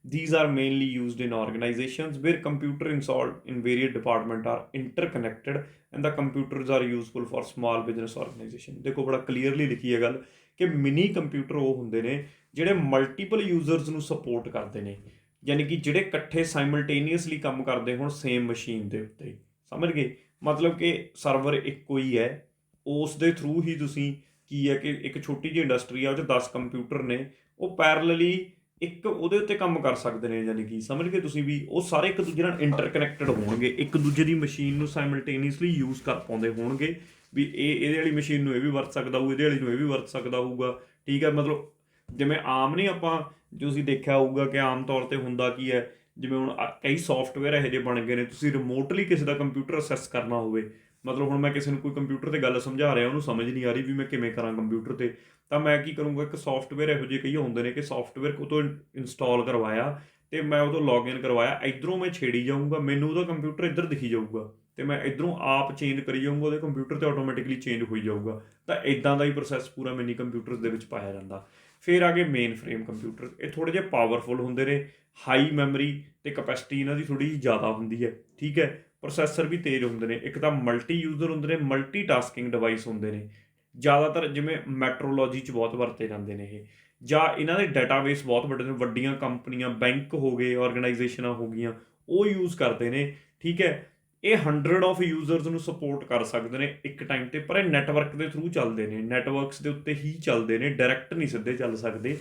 These are mainly used in organizations where computer installed in various department are interconnected and the computers are useful for small business organization। ਦੇਖੋ ਬੜਾ clearly ਲਿਖੀ ਹੈ ਗੱਲ ਕਿ mini computer ਉਹ ਹੁੰਦੇ ਨੇ ਜਿਹੜੇ ਮਲਟੀਪਲ ਯੂਜ਼ਰਸ ਨੂੰ ਸਪੋਰਟ ਕਰਦੇ ਨੇ, ਯਾਨੀ ਕਿ ਜਿਹੜੇ ਇਕੱਠੇ ਸਾਈਮਲਟੇਨੀਅਸਲੀ ਕੰਮ ਕਰਦੇ ਹੋਣ ਸੇਮ ਮਸ਼ੀਨ ਦੇ ਉੱਤੇ। ਸਮਝ ਗਏ? ਮਤਲਬ ਕਿ ਸਰਵਰ ਇੱਕੋ ਹੀ ਹੈ, ਉਸ ਦੇ ਥਰੂ ਹੀ ਤੁਸੀਂ ਕੀ ਹੈ ਕਿ ਇੱਕ ਛੋਟੀ ਜਿਹੀ ਇੰਡਸਟਰੀ ਆ ਉਹ 'ਚ 10 ਕੰਪਿਊਟਰ ਨੇ, ਉਹ ਪੈਰਲਲੀ ਇੱਕ ਉਹਦੇ ਉੱਤੇ ਕੰਮ ਕਰ ਸਕਦੇ ਨੇ। ਯਾਨੀ ਕਿ ਸਮਝ ਗਏ ਤੁਸੀਂ ਵੀ ਉਹ ਸਾਰੇ ਇੱਕ ਦੂਜੇ ਨਾਲ ਇੰਟਰਕਨੈਕਟਡ ਹੋਣਗੇ, ਇੱਕ ਦੂਜੇ ਦੀ ਮਸ਼ੀਨ ਨੂੰ ਸਾਈਮਲਟੇਨੀਅਸਲੀ ਯੂਜ਼ ਕਰ ਪਾਉਂਦੇ ਹੋਣਗੇ ਵੀ ਇਹਦੇ ਵਾਲੀ ਮਸ਼ੀਨ ਨੂੰ ਇਹ ਵੀ ਵਰਤ ਸਕਦਾ ਹੋਊ, ਇਹਦੇ ਵਾਲੀ ਨੂੰ ਇਹ ਵੀ ਵਰਤ ਸਕਦਾ ਹੋਊਗਾ। ਠੀਕ ਹੈ? ਮਤਲਬ ਜਿਵੇਂ ਆਮ ਨਹੀਂ ਆਪਾਂ ਜੋ ਤੁਸੀਂ ਦੇਖਿਆ ਹੋਊਗਾ ਕਿ ਆਮ ਤੌਰ 'ਤੇ ਹੁੰਦਾ ਕੀ ਹੈ, ਜਿਵੇਂ ਹੁਣ ਕਈ ਸੋਫਟਵੇਅਰ ਇਹੋ ਜਿਹੇ ਬਣ ਗਏ ਨੇ, ਤੁਸੀਂ ਰਿਮੋਟਲੀ ਕਿਸੇ ਦਾ ਕੰਪਿਊਟਰ ਅਸੈਸ ਕਰਨਾ ਹੋਵੇ, ਮਤਲਬ ਹੁਣ ਮੈਂ ਕਿਸੇ ਨੂੰ ਕੋਈ ਕੰਪਿਊਟਰ 'ਤੇ ਗੱਲ ਸਮਝਾ ਰਿਹਾ, ਉਹਨੂੰ ਸਮਝ ਨਹੀਂ ਆ ਰਹੀ ਵੀ ਮੈਂ ਕਿਵੇਂ ਕਰਾਂ ਕੰਪਿਊਟਰ 'ਤੇ, ਤਾਂ ਮੈਂ ਕੀ ਕਰੂੰਗਾ, ਇੱਕ ਸੋਫਟਵੇਅਰ ਇਹੋ ਜਿਹੇ ਕਈ ਹੁੰਦੇ ਨੇ ਕਿ ਸੋਫਟਵੇਅਰ ਉਹ ਤੋਂ ਇੰਸਟਾਲ ਕਰਵਾਇਆ ਅਤੇ ਮੈਂ ਉਹ ਤੋਂ ਲੌਗਇਨ ਕਰਵਾਇਆ, ਇੱਧਰੋਂ ਮੈਂ ਛੇੜੀ ਜਾਊਂਗਾ, ਮੈਨੂੰ ਉਹਦਾ ਕੰਪਿਊਟਰ ਇੱਧਰ ਦਿਖੀ ਜਾਊਗਾ ਅਤੇ ਮੈਂ ਇੱਧਰੋਂ ਆਪ ਚੇਂਜ ਕਰੀ ਜਾਊਂਗਾ, ਉਹਦੇ ਕੰਪਿਊਟਰ 'ਤੇ ਆਟੋਮੈਟਿਕਲੀ ਚੇਂਜ ਹੋਈ ਜਾਊਗਾ। ਤਾਂ ਇੱਦਾਂ ਦਾ ਹੀ ਪ੍ਰੋਸੈਸ ਪੂਰਾ ਮਿਨੀ ਕੰਪਿਊਟਰਸ ਦੇ ਵਿੱਚ ਪਾਇਆ ਜਾਂਦਾ। ਫਿਰ ਆ ਗਏ ਮੇਨ ਫਰੇਮ ਕੰਪਿਊਟਰ। ਇਹ ਥੋੜ੍ਹੇ ਜਿਹੇ ਪਾਵਰਫੁਲ ਹੁੰਦੇ ਨੇ, ਹਾਈ ਮੈਮਰੀ ਅਤੇ ਕਪੈਸਿਟੀ ਇਹਨਾਂ ਦੀ ਥੋੜ੍ਹੀ ਜਿਹੀ ਜ਼ਿਆਦਾ ਹੁੰਦੀ ਹੈ। ਠੀਕ ਹੈ? ਪ੍ਰੋਸੈਸਰ ਵੀ ਤੇਜ਼ ਹੁੰਦੇ ਨੇ। ਇੱਕ ਤਾਂ ਮਲਟੀ ਯੂਜ਼ਰ ਹੁੰਦੇ ਨੇ, ਮਲਟੀ ਟਾਸਕਿੰਗ ਡਿਵਾਈਸ ਹੁੰਦੇ ਨੇ, ਜ਼ਿਆਦਾਤਰ ਜਿਵੇਂ ਮੈਟਰੋਲੋਜੀ 'ਚ ਬਹੁਤ ਵਰਤੇ ਜਾਂਦੇ ਨੇ ਇਹ, ਜਾਂ ਇਹਨਾਂ ਦੇ ਡਾਟਾਬੇਸ ਬਹੁਤ ਵੱਡੇ ਨੇ, ਵੱਡੀਆਂ ਕੰਪਨੀਆਂ, ਬੈਂਕ ਹੋ ਗਏ, ਆਰਗੇਨਾਈਜੇਸ਼ਨਾਂ ਹੋ ਗਈਆਂ, ਉਹ ਯੂਜ਼ ਕਰਦੇ ਨੇ। ਠੀਕ ਹੈ? ਇਹ 100 ਆਫ ਯੂਜ਼ਰਸ ਨੂੰ ਸਪੋਰਟ ਕਰ ਸਕਦੇ ਨੇ ਇੱਕ ਟਾਈਮ 'ਤੇ, ਪਰ ਇਹ ਨੈਟਵਰਕ ਦੇ ਥਰੂ ਚੱਲਦੇ ਨੇ, ਨੈਟਵਰਕਸ ਦੇ ਉੱਤੇ ਹੀ ਚੱਲਦੇ ਨੇ, ਡਾਇਰੈਕਟ ਨਹੀਂ ਸਿੱਧੇ ਚੱਲ ਸਕਦੇ।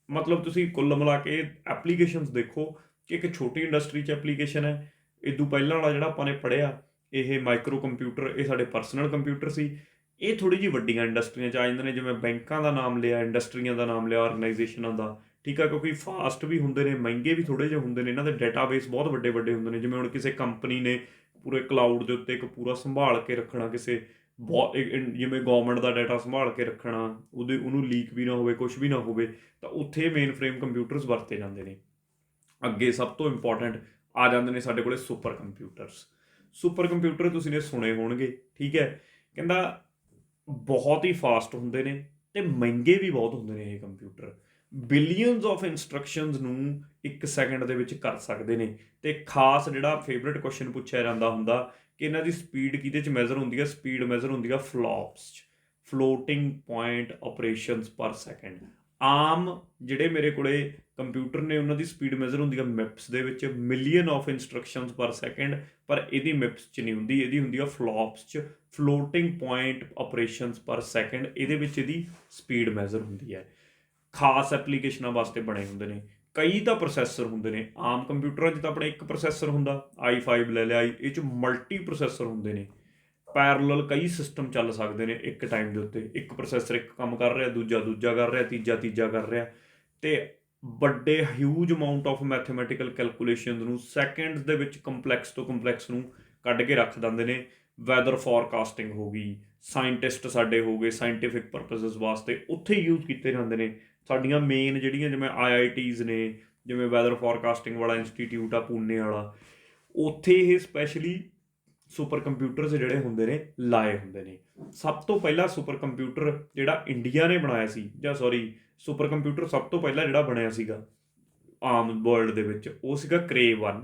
ਮਤਲਬ ਤੁਸੀਂ ਕੁੱਲ ਮਿਲਾ ਕੇ ਐਪਲੀਕੇਸ਼ਨਸ ਦੇਖੋ ਕਿ ਇੱਕ ਛੋਟੀ ਇੰਡਸਟਰੀ 'ਚ ਐਪਲੀਕੇਸ਼ਨ ਹੈ। ਇਦੋਂ ਪਹਿਲਾਂ ਵਾਲਾ ਜਿਹੜਾ ਆਪਾਂ ਨੇ ਪੜ੍ਹਿਆ ਇਹ ਮਾਈਕਰੋ ਕੰਪਿਊਟਰ, ਇਹ ਸਾਡੇ ਪਰਸਨਲ ਕੰਪਿਊਟਰ ਸੀ। ਇਹ ਥੋੜ੍ਹੀ ਜਿਹੀ ਵੱਡੀਆਂ ਇੰਡਸਟਰੀਆਂ 'ਚ ਆ ਜਾਂਦੇ ਨੇ, ਜਿਵੇਂ ਬੈਂਕਾਂ ਦਾ ਨਾਮ ਲਿਆ, ਇੰਡਸਟਰੀਆਂ ਦਾ ਨਾਮ ਲਿਆ, ਆਰਗੇਨਾਈਜੇਸ਼ਨਾਂ ਦਾ। ਠੀਕ ਆ? ਕਿਉਂਕਿ ਫਾਸਟ ਵੀ ਹੁੰਦੇ ਨੇ, ਮਹਿੰਗੇ ਵੀ ਥੋੜ੍ਹੇ ਜਿਹੇ ਹੁੰਦੇ ਨੇ, ਇਹਨਾਂ ਦੇ ਡਾਟਾਬੇਸ ਬਹੁਤ ਵੱਡੇ ਵੱਡੇ ਹੁੰਦੇ ਨੇ। ਜਿਵੇਂ ਹੁਣ ਕਿਸੇ ਕੰਪਨੀ ਨੇ ਪੂਰੇ ਕਲਾਊਡ ਦੇ ਉੱਤੇ ਇੱਕ ਪੂਰਾ ਸੰਭਾਲ ਕੇ ਰੱਖਣਾ, ਕਿਸੇ ਜਿਵੇਂ ਗੌਰਮੈਂਟ ਦਾ ਡਾਟਾ ਸੰਭਾਲ ਕੇ ਰੱਖਣਾ, ਉਹਨੂੰ ਲੀਕ ਵੀ ਨਾ ਹੋਵੇ, ਕੁਛ ਵੀ ਨਾ ਹੋਵੇ, ਤਾਂ ਉੱਥੇ ਮੇਨ ਫਰੇਮ ਕੰਪਿਊਟਰਸ ਵਰਤੇ ਜਾਂਦੇ ਨੇ। ਅੱਗੇ ਸਭ ਤੋਂ ਇੰਪੋਰਟੈਂਟ ਆ ਜਾਂਦੇ ਨੇ ਸਾਡੇ ਕੋਲੇ ਸੁਪਰ ਕੰਪਿਊਟਰਸ। ਸੁਪਰ ਕੰਪਿਊਟਰ ਤੁਸੀਂ ਨੇ ਸੁਣੇ ਹੋਣਗੇ। ਠੀਕ ਹੈ? ਕਹਿੰਦਾ ਬਹੁਤ ਹੀ ਫਾਸਟ ਹੁੰਦੇ ਨੇ ਅਤੇ ਮਹਿੰਗੇ ਵੀ ਬਹੁਤ ਹੁੰਦੇ ਨੇ ਇਹ ਕੰਪਿਊਟਰ। ਬਿਲੀਅਨਸ ਆਫ ਇੰਸਟਰਕਸ਼ਨਸ ਨੂੰ 1 ਸੈਕਿੰਡ ਦੇ ਵਿੱਚ ਕਰ ਸਕਦੇ ਨੇ। ਅਤੇ ਖਾਸ ਜਿਹੜਾ ਫੇਵਰੇਟ ਕੁਐਸਚਨ ਪੁੱਛਿਆ ਜਾਂਦਾ ਹੁੰਦਾ ਕਿ ਇਹਨਾਂ ਦੀ ਸਪੀਡ ਕਿਹਦੇ 'ਚ ਮੈਜ਼ਰ ਹੁੰਦੀ ਹੈ? ਸਪੀਡ ਮੈਜ਼ਰ ਹੁੰਦੀ ਆ ਫਲੋਪਸ 'ਚ, floating point operations per second. ਆਮ ਜਿਹੜੇ ਮੇਰੇ ਕੋਲੇ ਕੰਪਿਊਟਰ ਨੇ ਉਹਨਾਂ ਦੀ ਸਪੀਡ ਮੈਜ਼ਰ ਹੁੰਦੀ ਆ ਮਿਪਸ ਦੇ ਵਿੱਚ, ਮਿਲੀਅਨ ਆਫ ਇੰਸਟਰਕਸ਼ਨਸ ਪਰ ਸੈਕਿੰਡ, ਪਰ ਇਹਦੀ ਮਿਪਸ 'ਚ ਨਹੀਂ ਹੁੰਦੀ, ਇਹਦੀ ਹੁੰਦੀ ਆ ਫਲੋਪਸ 'ਚ, floating point operations per second. ਇਹਦੇ ਵਿੱਚ ਇਹਦੀ ਸਪੀਡ ਮੈਜ਼ਰ ਹੁੰਦੀ ਹੈ। ਖਾਸ ਐਪਲੀਕੇਸ਼ਨਾਂ ਵਾਸਤੇ ਬਣੇ ਹੁੰਦੇ ਨੇ। ਕਈ ਤਾਂ ਪ੍ਰੋਸੈਸਰ ਹੁੰਦੇ ਨੇ, ਆਮ ਕੰਪਿਊਟਰਾਂ 'ਚ ਤਾਂ ਆਪਣੇ ਇੱਕ ਪ੍ਰੋਸੈਸਰ ਹੁੰਦਾ, i5 ਲੈ ਲਿਆ, ਇਹ 'ਚ ਮਲਟੀ ਪ੍ਰੋਸੈਸਰ ਹੁੰਦੇ ਨੇ, ਪੈਰਲਲ ਕਈ ਸਿਸਟਮ ਚੱਲ ਸਕਦੇ ਨੇ ਇੱਕ ਟਾਈਮ ਦੇ ਉੱਤੇ। ਇੱਕ ਪ੍ਰੋਸੈਸਰ ਇੱਕ ਕੰਮ ਕਰ ਰਿਹਾ, ਦੂਜਾ ਕਰ ਰਿਹਾ, ਤੀਜਾ ਕਰ ਰਿਹਾ, ਅਤੇ ਵੱਡੇ huge amount of mathematical calculations ਨੂੰ ਸੈਕਿੰਡਸ ਦੇ ਵਿੱਚ ਕੰਪਲੈਕਸ ਤੋਂ ਕੰਪਲੈਕਸ ਨੂੰ ਕੱਢ ਕੇ ਰੱਖ ਦਿੰਦੇ ਨੇ। ਵੈਦਰ ਫੋਰਕਾਸਟਿੰਗ ਹੋ ਗਈ, ਸਾਇੰਟਿਸਟ ਸਾਡੇ ਹੋ ਗਏ, ਸਾਇੰਟੀਫਿਕ ਪਰਪਸਿਸ ਵਾਸਤੇ ਉੱਥੇ ਯੂਜ਼ ਕੀਤੇ ਜਾਂਦੇ ਨੇ। ਸਾਡੀਆਂ ਮੇਨ ਜਿਹੜੀਆਂ ਜਿਵੇਂ IITs ਨੇ, ਜਿਵੇਂ ਵੈਦਰ ਫੋਰਕਾਸਟਿੰਗ ਵਾਲਾ ਇੰਸਟੀਟਿਊਟ ਆ ਪੂਨੇ ਵਾਲਾ, ਉੱਥੇ ਇਹ ਸਪੈਸ਼ਲੀ ਸੁਪਰ ਕੰਪਿਊਟਰਸ ਜਿਹੜੇ ਹੁੰਦੇ ਨੇ ਲਾਏ ਹੁੰਦੇ ਨੇ। ਸਭ ਤੋਂ ਪਹਿਲਾ ਸੁਪਰ ਕੰਪਿਊਟਰ ਜਿਹੜਾ ਇੰਡੀਆ ਨੇ ਬਣਾਇਆ ਸੀ, ਜਾਂ ਸੌਰੀ ਸੁਪਰ ਕੰਪਿਊਟਰ ਸਭ ਤੋਂ ਪਹਿਲਾਂ ਜਿਹੜਾ ਬਣਿਆ ਸੀਗਾ ਆਮ ਵਰਲਡ ਦੇ ਵਿੱਚ, ਉਹ ਸੀਗਾ Cray-1,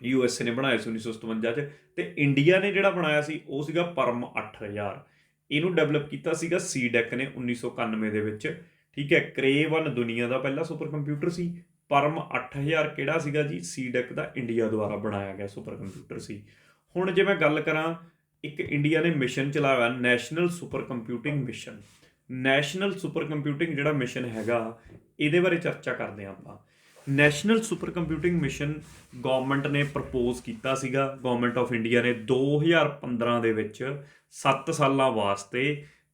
USA ਨੇ ਬਣਾਇਆ ਸੀ 1957 'ਚ। ਅਤੇ ਇੰਡੀਆ ਨੇ ਜਿਹੜਾ ਬਣਾਇਆ ਸੀ ਉਹ ਸੀਗਾ ਪਰਮ 8000। ਇਹਨੂੰ ਡਿਵੈਲਪ ਕੀਤਾ ਸੀਗਾ CDEC ਨੇ 1991 ਦੇ ਵਿੱਚ। ਠੀਕ ਹੈ? Cray-1 ਦੁਨੀਆ ਦਾ ਪਹਿਲਾ ਸੁਪਰ ਕੰਪਿਊਟਰ ਸੀ। ਪਰਮ 8000 ਕਿਹੜਾ ਸੀਗਾ ਜੀ? CDEC ਦਾ ਇੰਡੀਆ ਦੁਆਰਾ ਬਣਾਇਆ ਗਿਆ ਸੁਪਰ ਕੰਪਿਊਟਰ ਸੀ। ਹੁਣ ਜੇ ਮੈਂ ਗੱਲ ਕਰਾਂ, ਇੱਕ ਇੰਡੀਆ ਨੇ ਮਿਸ਼ਨ ਚਲਾਇਆ ਹੋਇਆ national super computing mission. National super computing ਜਿਹੜਾ ਮਿਸ਼ਨ ਹੈਗਾ, ਇਹਦੇ ਬਾਰੇ ਚਰਚਾ ਕਰਦੇ ਹਾਂ ਆਪਾਂ। National super computing mission government ਨੇ ਪ੍ਰਪੋਜ਼ ਕੀਤਾ ਸੀਗਾ, ਗੌਰਮੈਂਟ ਆਫ ਇੰਡੀਆ ਨੇ 2015 ਦੇ ਵਿੱਚ 7 ਸਾਲਾਂ ਵਾਸਤੇ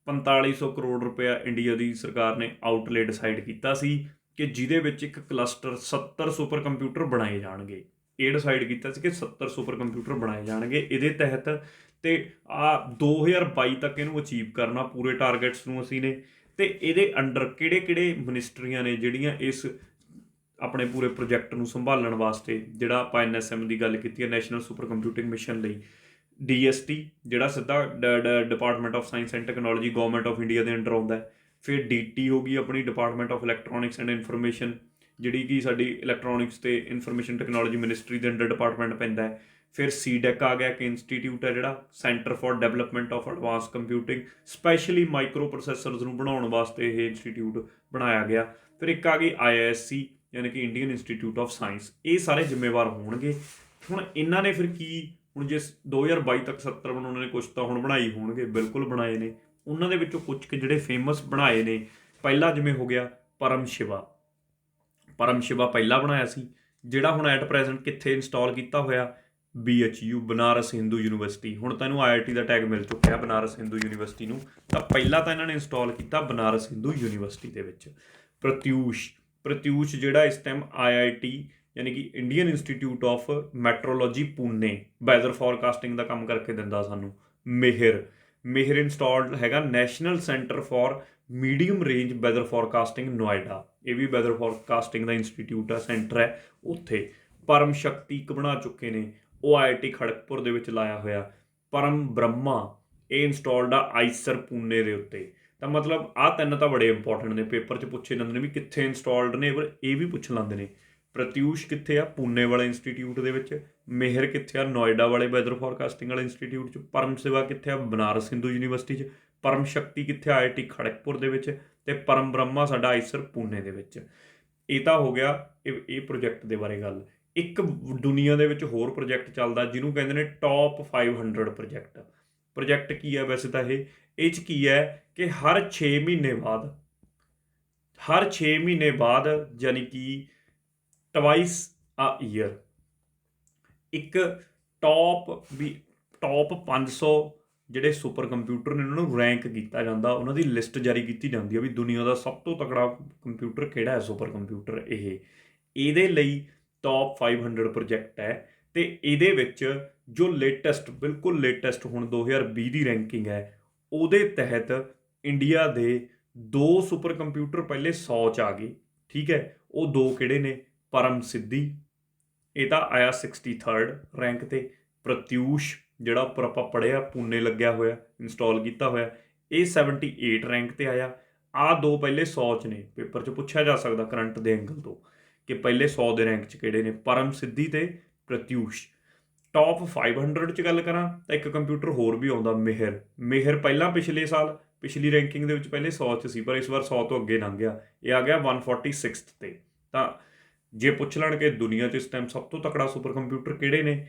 4500 ਕਰੋੜ ਰੁਪਇਆ ਇੰਡੀਆ ਦੀ ਸਰਕਾਰ ਨੇ ਆਊਟਲੇ ਡਿਸਾਈਡ ਕੀਤਾ ਸੀ ਕਿ ਜਿਹਦੇ ਵਿੱਚ ਇੱਕ ਕਲਸਟਰ 70 ਸੁਪਰ ਕੰਪਿਊਟਰ ਬਣਾਏ ਜਾਣਗੇ। ਇਹ ਡਿਸਾਈਡ ਕੀਤਾ ਸੀ ਕਿ 70 ਸੁਪਰ ਕੰਪਿਊਟਰ ਬਣਾਏ ਜਾਣਗੇ ਇਹਦੇ ਤਹਿਤ, ਅਤੇ 2022 ਤੱਕ ਇਹਨੂੰ ਅਚੀਵ ਕਰਨਾ ਪੂਰੇ ਟਾਰਗੇਟਸ ਨੂੰ ਅਸੀਂ ਨੇ। ਅਤੇ ਇਹਦੇ ਅੰਡਰ ਕਿਹੜੇ ਮਿਨਿਸਟਰੀਆਂ ਨੇ ਜਿਹੜੀਆਂ ਇਸ ਆਪਣੇ ਪੂਰੇ ਪ੍ਰੋਜੈਕਟ ਨੂੰ ਸੰਭਾਲਣ ਵਾਸਤੇ, ਜਿਹੜਾ ਆਪਾਂ NSM ਦੀ ਗੱਲ ਕੀਤੀ ਹੈ ਨੈਸ਼ਨਲ ਸੁਪਰ ਕੰਪਿਊਟਿੰਗ ਮਿਸ਼ਨ ਲਈ, DST ਜਿਹੜਾ ਸਿੱਧਾ department of science and technology government of India ਦੇ ਅੰਡਰ ਆਉਂਦਾ ਹੈ। ਫਿਰ DT ਹੋ ਗਈ ਆਪਣੀ, department of electronics and information, ਜਿਹੜੀ ਕਿ ਸਾਡੀ ਇਲੈਕਟ੍ਰੋਨਿਕਸ ਤੇ ਇਨਫੋਰਮੇਸ਼ਨ ਟੈਕਨੋਲੋਜੀ ਮਿਨਿਸਟਰੀ ਦੇ ਅੰਡਰ ਡਿਪਾਰਟਮੈਂਟ ਪੈਂਦਾ ਹੈ। ਫਿਰ ਸੀਡੈਕ ਆ ਗਿਆ, ਇੱਕ ਇੰਸਟੀਟਿਊਟ ਹੈ ਜਿਹੜਾ Centre for Development of Advance Computing, specially microprocessors ਨੂੰ ਬਣਾਉਣ ਵਾਸਤੇ ਇਹ ਇੰਸਟੀਟਿਊਟ ਬਣਾਇਆ ਗਿਆ। ਫਿਰ ਇੱਕ ਆ ਗਈ IISc ਯਾਨੀ ਕਿ ਇੰਡੀਅਨ ਇੰਸਟੀਟਿਊਟ ਆਫ ਸਾਇੰਸ। ਇਹ ਸਾਰੇ ਜ਼ਿੰਮੇਵਾਰ ਹੋਣਗੇ। ਹੁਣ ਇਹਨਾਂ ਨੇ ਫਿਰ ਕੀ, ਹੁਣ ਜੇ 2022 ਤੱਕ 70 ਬਣਾਉਣੇ ਨੇ, ਕੁਛ ਤਾਂ ਹੁਣ ਬਣਾਈ ਹੋਣਗੇ, ਬਿਲਕੁਲ ਬਣਾਏ ਨੇ। ਉਹਨਾਂ ਦੇ ਵਿੱਚੋਂ ਕੁਝ ਕੁ ਜਿਹੜੇ ਫੇਮਸ ਬਣਾਏ ਨੇ, ਪਹਿਲਾ ਜਿਵੇਂ ਹੋ ਗਿਆ ਪਰਮ ਸ਼ਿਵਾ। ਪਰਮ ਸ਼ਿਵਾ ਪਹਿਲਾ ਬਣਾਇਆ ਸੀ, ਜਿਹੜਾ ਹੁਣ ਐਟ ਪ੍ਰੈਜ਼ੈਂਟ ਕਿੱਥੇ ਇੰਸਟਾਲ ਕੀਤਾ ਹੋਇਆ, BHU ਬਨਾਰਸ ਹਿੰਦੂ ਯੂਨੀਵਰਸਿਟੀ। ਹੁਣ ਤੈਨੂੰ IIT ਦਾ ਟੈਗ ਮਿਲ ਚੁੱਕਿਆ ਬਨਾਰਸ ਹਿੰਦੂ ਯੂਨੀਵਰਸਿਟੀ ਨੂੰ, ਤਾਂ ਪਹਿਲਾਂ ਤਾਂ ਇਹਨਾਂ ਨੇ ਇੰਸਟਾਲ ਕੀਤਾ ਬਨਾਰਸ ਹਿੰਦੂ ਯੂਨੀਵਰਸਿਟੀ ਦੇ ਵਿੱਚ। ਪ੍ਰਤਿਊਸ਼ ਜਿਹੜਾ ਇਸ ਟਾਈਮ IIT ਯਾਨੀ ਕਿ Indian Institute of Meteorology Pune weather forecasting ਦਾ ਕੰਮ ਕਰਕੇ ਦਿੰਦਾ ਸਾਨੂੰ। ਮਿਹਰ ਇੰਸਟਾਲਡ ਹੈਗਾ National Centre for Medium Range Weather Forecasting Noida. ਇਹ ਵੀ ਵੈਦਰ ਫੋਰਕਾਸਟਿੰਗ ਦਾ ਇੰਸਟੀਟਿਊਟ ਆ, ਸੈਂਟਰ ਹੈ ਉੱਥੇ। ਪਰਮ ਸ਼ਕਤੀ ਇੱਕ ਬਣਾ ਚੁੱਕੇ ਨੇ, ਉਹ IIT ਖੜਗਪੁਰ ਦੇ ਵਿੱਚ ਲਾਇਆ ਹੋਇਆ। ਪਰਮ ਬ੍ਰਹਮਾ ਇਹ ਇੰਸਟਾਲਡ ਆ ਆਈਸਰ ਪੂਨੇ ਦੇ ਉੱਤੇ। ਤਾਂ ਮਤਲਬ ਆਹ ਤਿੰਨ ਤਾਂ ਬੜੇ ਇੰਪੋਰਟੈਂਟ ਨੇ, ਪੇਪਰ 'ਚ ਪੁੱਛੇ ਜਾਂਦੇ ਨੇ ਵੀ ਕਿੱਥੇ ਇੰਸਟਾਲਡ ਨੇ, ਪਰ ਇਹ ਵੀ ਪੁੱਛ ਲੈਂਦੇ ਨੇ। ਪ੍ਰਤਿਊਸ਼ ਕਿੱਥੇ ਆ, ਪੂਨੇ ਵਾਲੇ ਇੰਸਟੀਟਿਊਟ ਦੇ ਵਿੱਚ। ਮਿਹਰ ਕਿੱਥੇ ਆ, ਨੋਇਡਾ ਵਾਲੇ ਵੈਦਰ ਫੋਰਕਾਸਟਿੰਗ ਵਾਲੇ ਇੰਸਟੀਟਿਊਟ 'ਚ। ਪਰਮ ਸ਼ਿਵਾ ਕਿੱਥੇ ਆ, ਬਨਾਰਸ ਹਿੰਦੂ ਯੂਨੀਵਰਸਿਟੀ 'ਚ। ਪਰਮ ਸ਼ਕਤੀ ਕਿੱਥੇ ਆ, IIT ਖੜਗਪੁਰ ਦੇ ਵਿੱਚ। ਅਤੇ ਪਰਮ ਬ੍ਰਹਮਾ ਸਾਡਾ ਆਈਸਰ ਪੂਨੇ ਦੇ ਵਿੱਚ। ਇਹ ਤਾਂ ਹੋ ਗਿਆ ਇਹ ਪ੍ਰੋਜੈਕਟ ਦੇ ਬਾਰੇ ਗੱਲ। ਇੱਕ ਦੁਨੀਆ ਦੇ ਵਿੱਚ ਹੋਰ ਪ੍ਰੋਜੈਕਟ ਚੱਲਦਾ ਜਿਹਨੂੰ ਕਹਿੰਦੇ ਨੇ ਟੌਪ 500 ਪ੍ਰੋਜੈਕਟ ਕੀ ਹੈ ਵੈਸੇ ਤਾਂ ਇਹ 'ਚ ਕੀ ਹੈ ਕਿ ਹਰ 6 ਮਹੀਨੇ ਬਾਅਦ ਯਾਨੀ ਕਿ ਟਵਾਈਸ ਆ ਈਅਰ ਇੱਕ ਟੌਪ 500 ਜਿਹੜੇ ਸੁਪਰ ਕੰਪਿਊਟਰ ਨੇ ਉਹਨਾਂ ਨੂੰ ਰੈਂਕ ਕੀਤਾ ਜਾਂਦਾ, ਉਹਨਾਂ ਦੀ ਲਿਸਟ ਜਾਰੀ ਕੀਤੀ ਜਾਂਦੀ ਹੈ ਵੀ ਦੁਨੀਆ ਦਾ ਸਭ ਤੋਂ ਤਕੜਾ ਕੰਪਿਊਟਰ ਕਿਹੜਾ ਹੈ, ਸੁਪਰ ਕੰਪਿਊਟਰ। ਇਹਦੇ ਲਈ ਟੌਪ 500 ਪ੍ਰੋਜੈਕਟ ਹੈ। ਅਤੇ ਇਹਦੇ ਵਿੱਚ ਜੋ ਬਿਲਕੁਲ ਲੇਟੈਸਟ ਹੁਣ 2020 ਦੀ ਰੈਂਕਿੰਗ ਹੈ, ਉਹਦੇ ਤਹਿਤ ਇੰਡੀਆ ਦੇ 2 ਸੁਪਰ ਕੰਪਿਊਟਰ ਪਹਿਲੇ 100 'ਚ ਆ ਗਏ। ਠੀਕ ਹੈ, ਉਹ 2 ਕਿਹੜੇ ਨੇ, ਪਰਮ ਸਿੱਧੀ ਇਹ ਤਾਂ ਆਇਆ 63rd ਰੈਂਕ 'ਤੇ। ਪ੍ਰਤਿਊਸ਼ ਜਿਹੜਾ ਉੱਪਰ ਆਪਾਂ ਪੜ੍ਹਿਆ ਪੂਨੇ ਲੱਗਿਆ ਹੋਇਆ, ਇੰਸਟਾਲ ਕੀਤਾ ਹੋਇਆ, ਇਹ 78 ਰੈਂਕ 'ਤੇ ਆਇਆ। ਆਹ 2 ਪਹਿਲੇ 100 'ਚ ਨੇ, ਪੇਪਰ 'ਚ ਪੁੱਛਿਆ ਜਾ ਸਕਦਾ ਕਰੰਟ ਦੇ ਐਂਗਲ ਤੋਂ ਕਿ ਪਹਿਲੇ 100 ਦੇ ਰੈਂਕ 'ਚ ਕਿਹੜੇ ਨੇ, ਪਰਮ ਸਿੱਧੀ ਅਤੇ ਪ੍ਰਤਿਊਸ਼। ਟੌਪ 500 'ਚ ਗੱਲ ਕਰਾਂ ਤਾਂ ਇੱਕ ਕੰਪਿਊਟਰ ਹੋਰ ਵੀ ਆਉਂਦਾ, ਮਿਹਰ ਪਹਿਲਾਂ ਪਿਛਲੀ ਰੈਂਕਿੰਗ ਦੇ ਵਿੱਚ ਪਹਿਲੇ 100 'ਚ ਸੀ, ਪਰ ਇਸ ਵਾਰ 100 ਤੋਂ ਅੱਗੇ ਲੰਘ ਗਿਆ, ਇਹ ਆ ਗਿਆ 146 'ਤੇ। ਤਾਂ ਜੇ ਪੁੱਛ ਲੈਣ ਕਿ ਦੁਨੀਆ 'ਚ ਇਸ ਟਾਈਮ ਸਭ ਤੋਂ ਤਕੜਾ ਸੁਪਰ ਕੰਪਿਊਟਰ ਕਿਹੜੇ ਨੇ,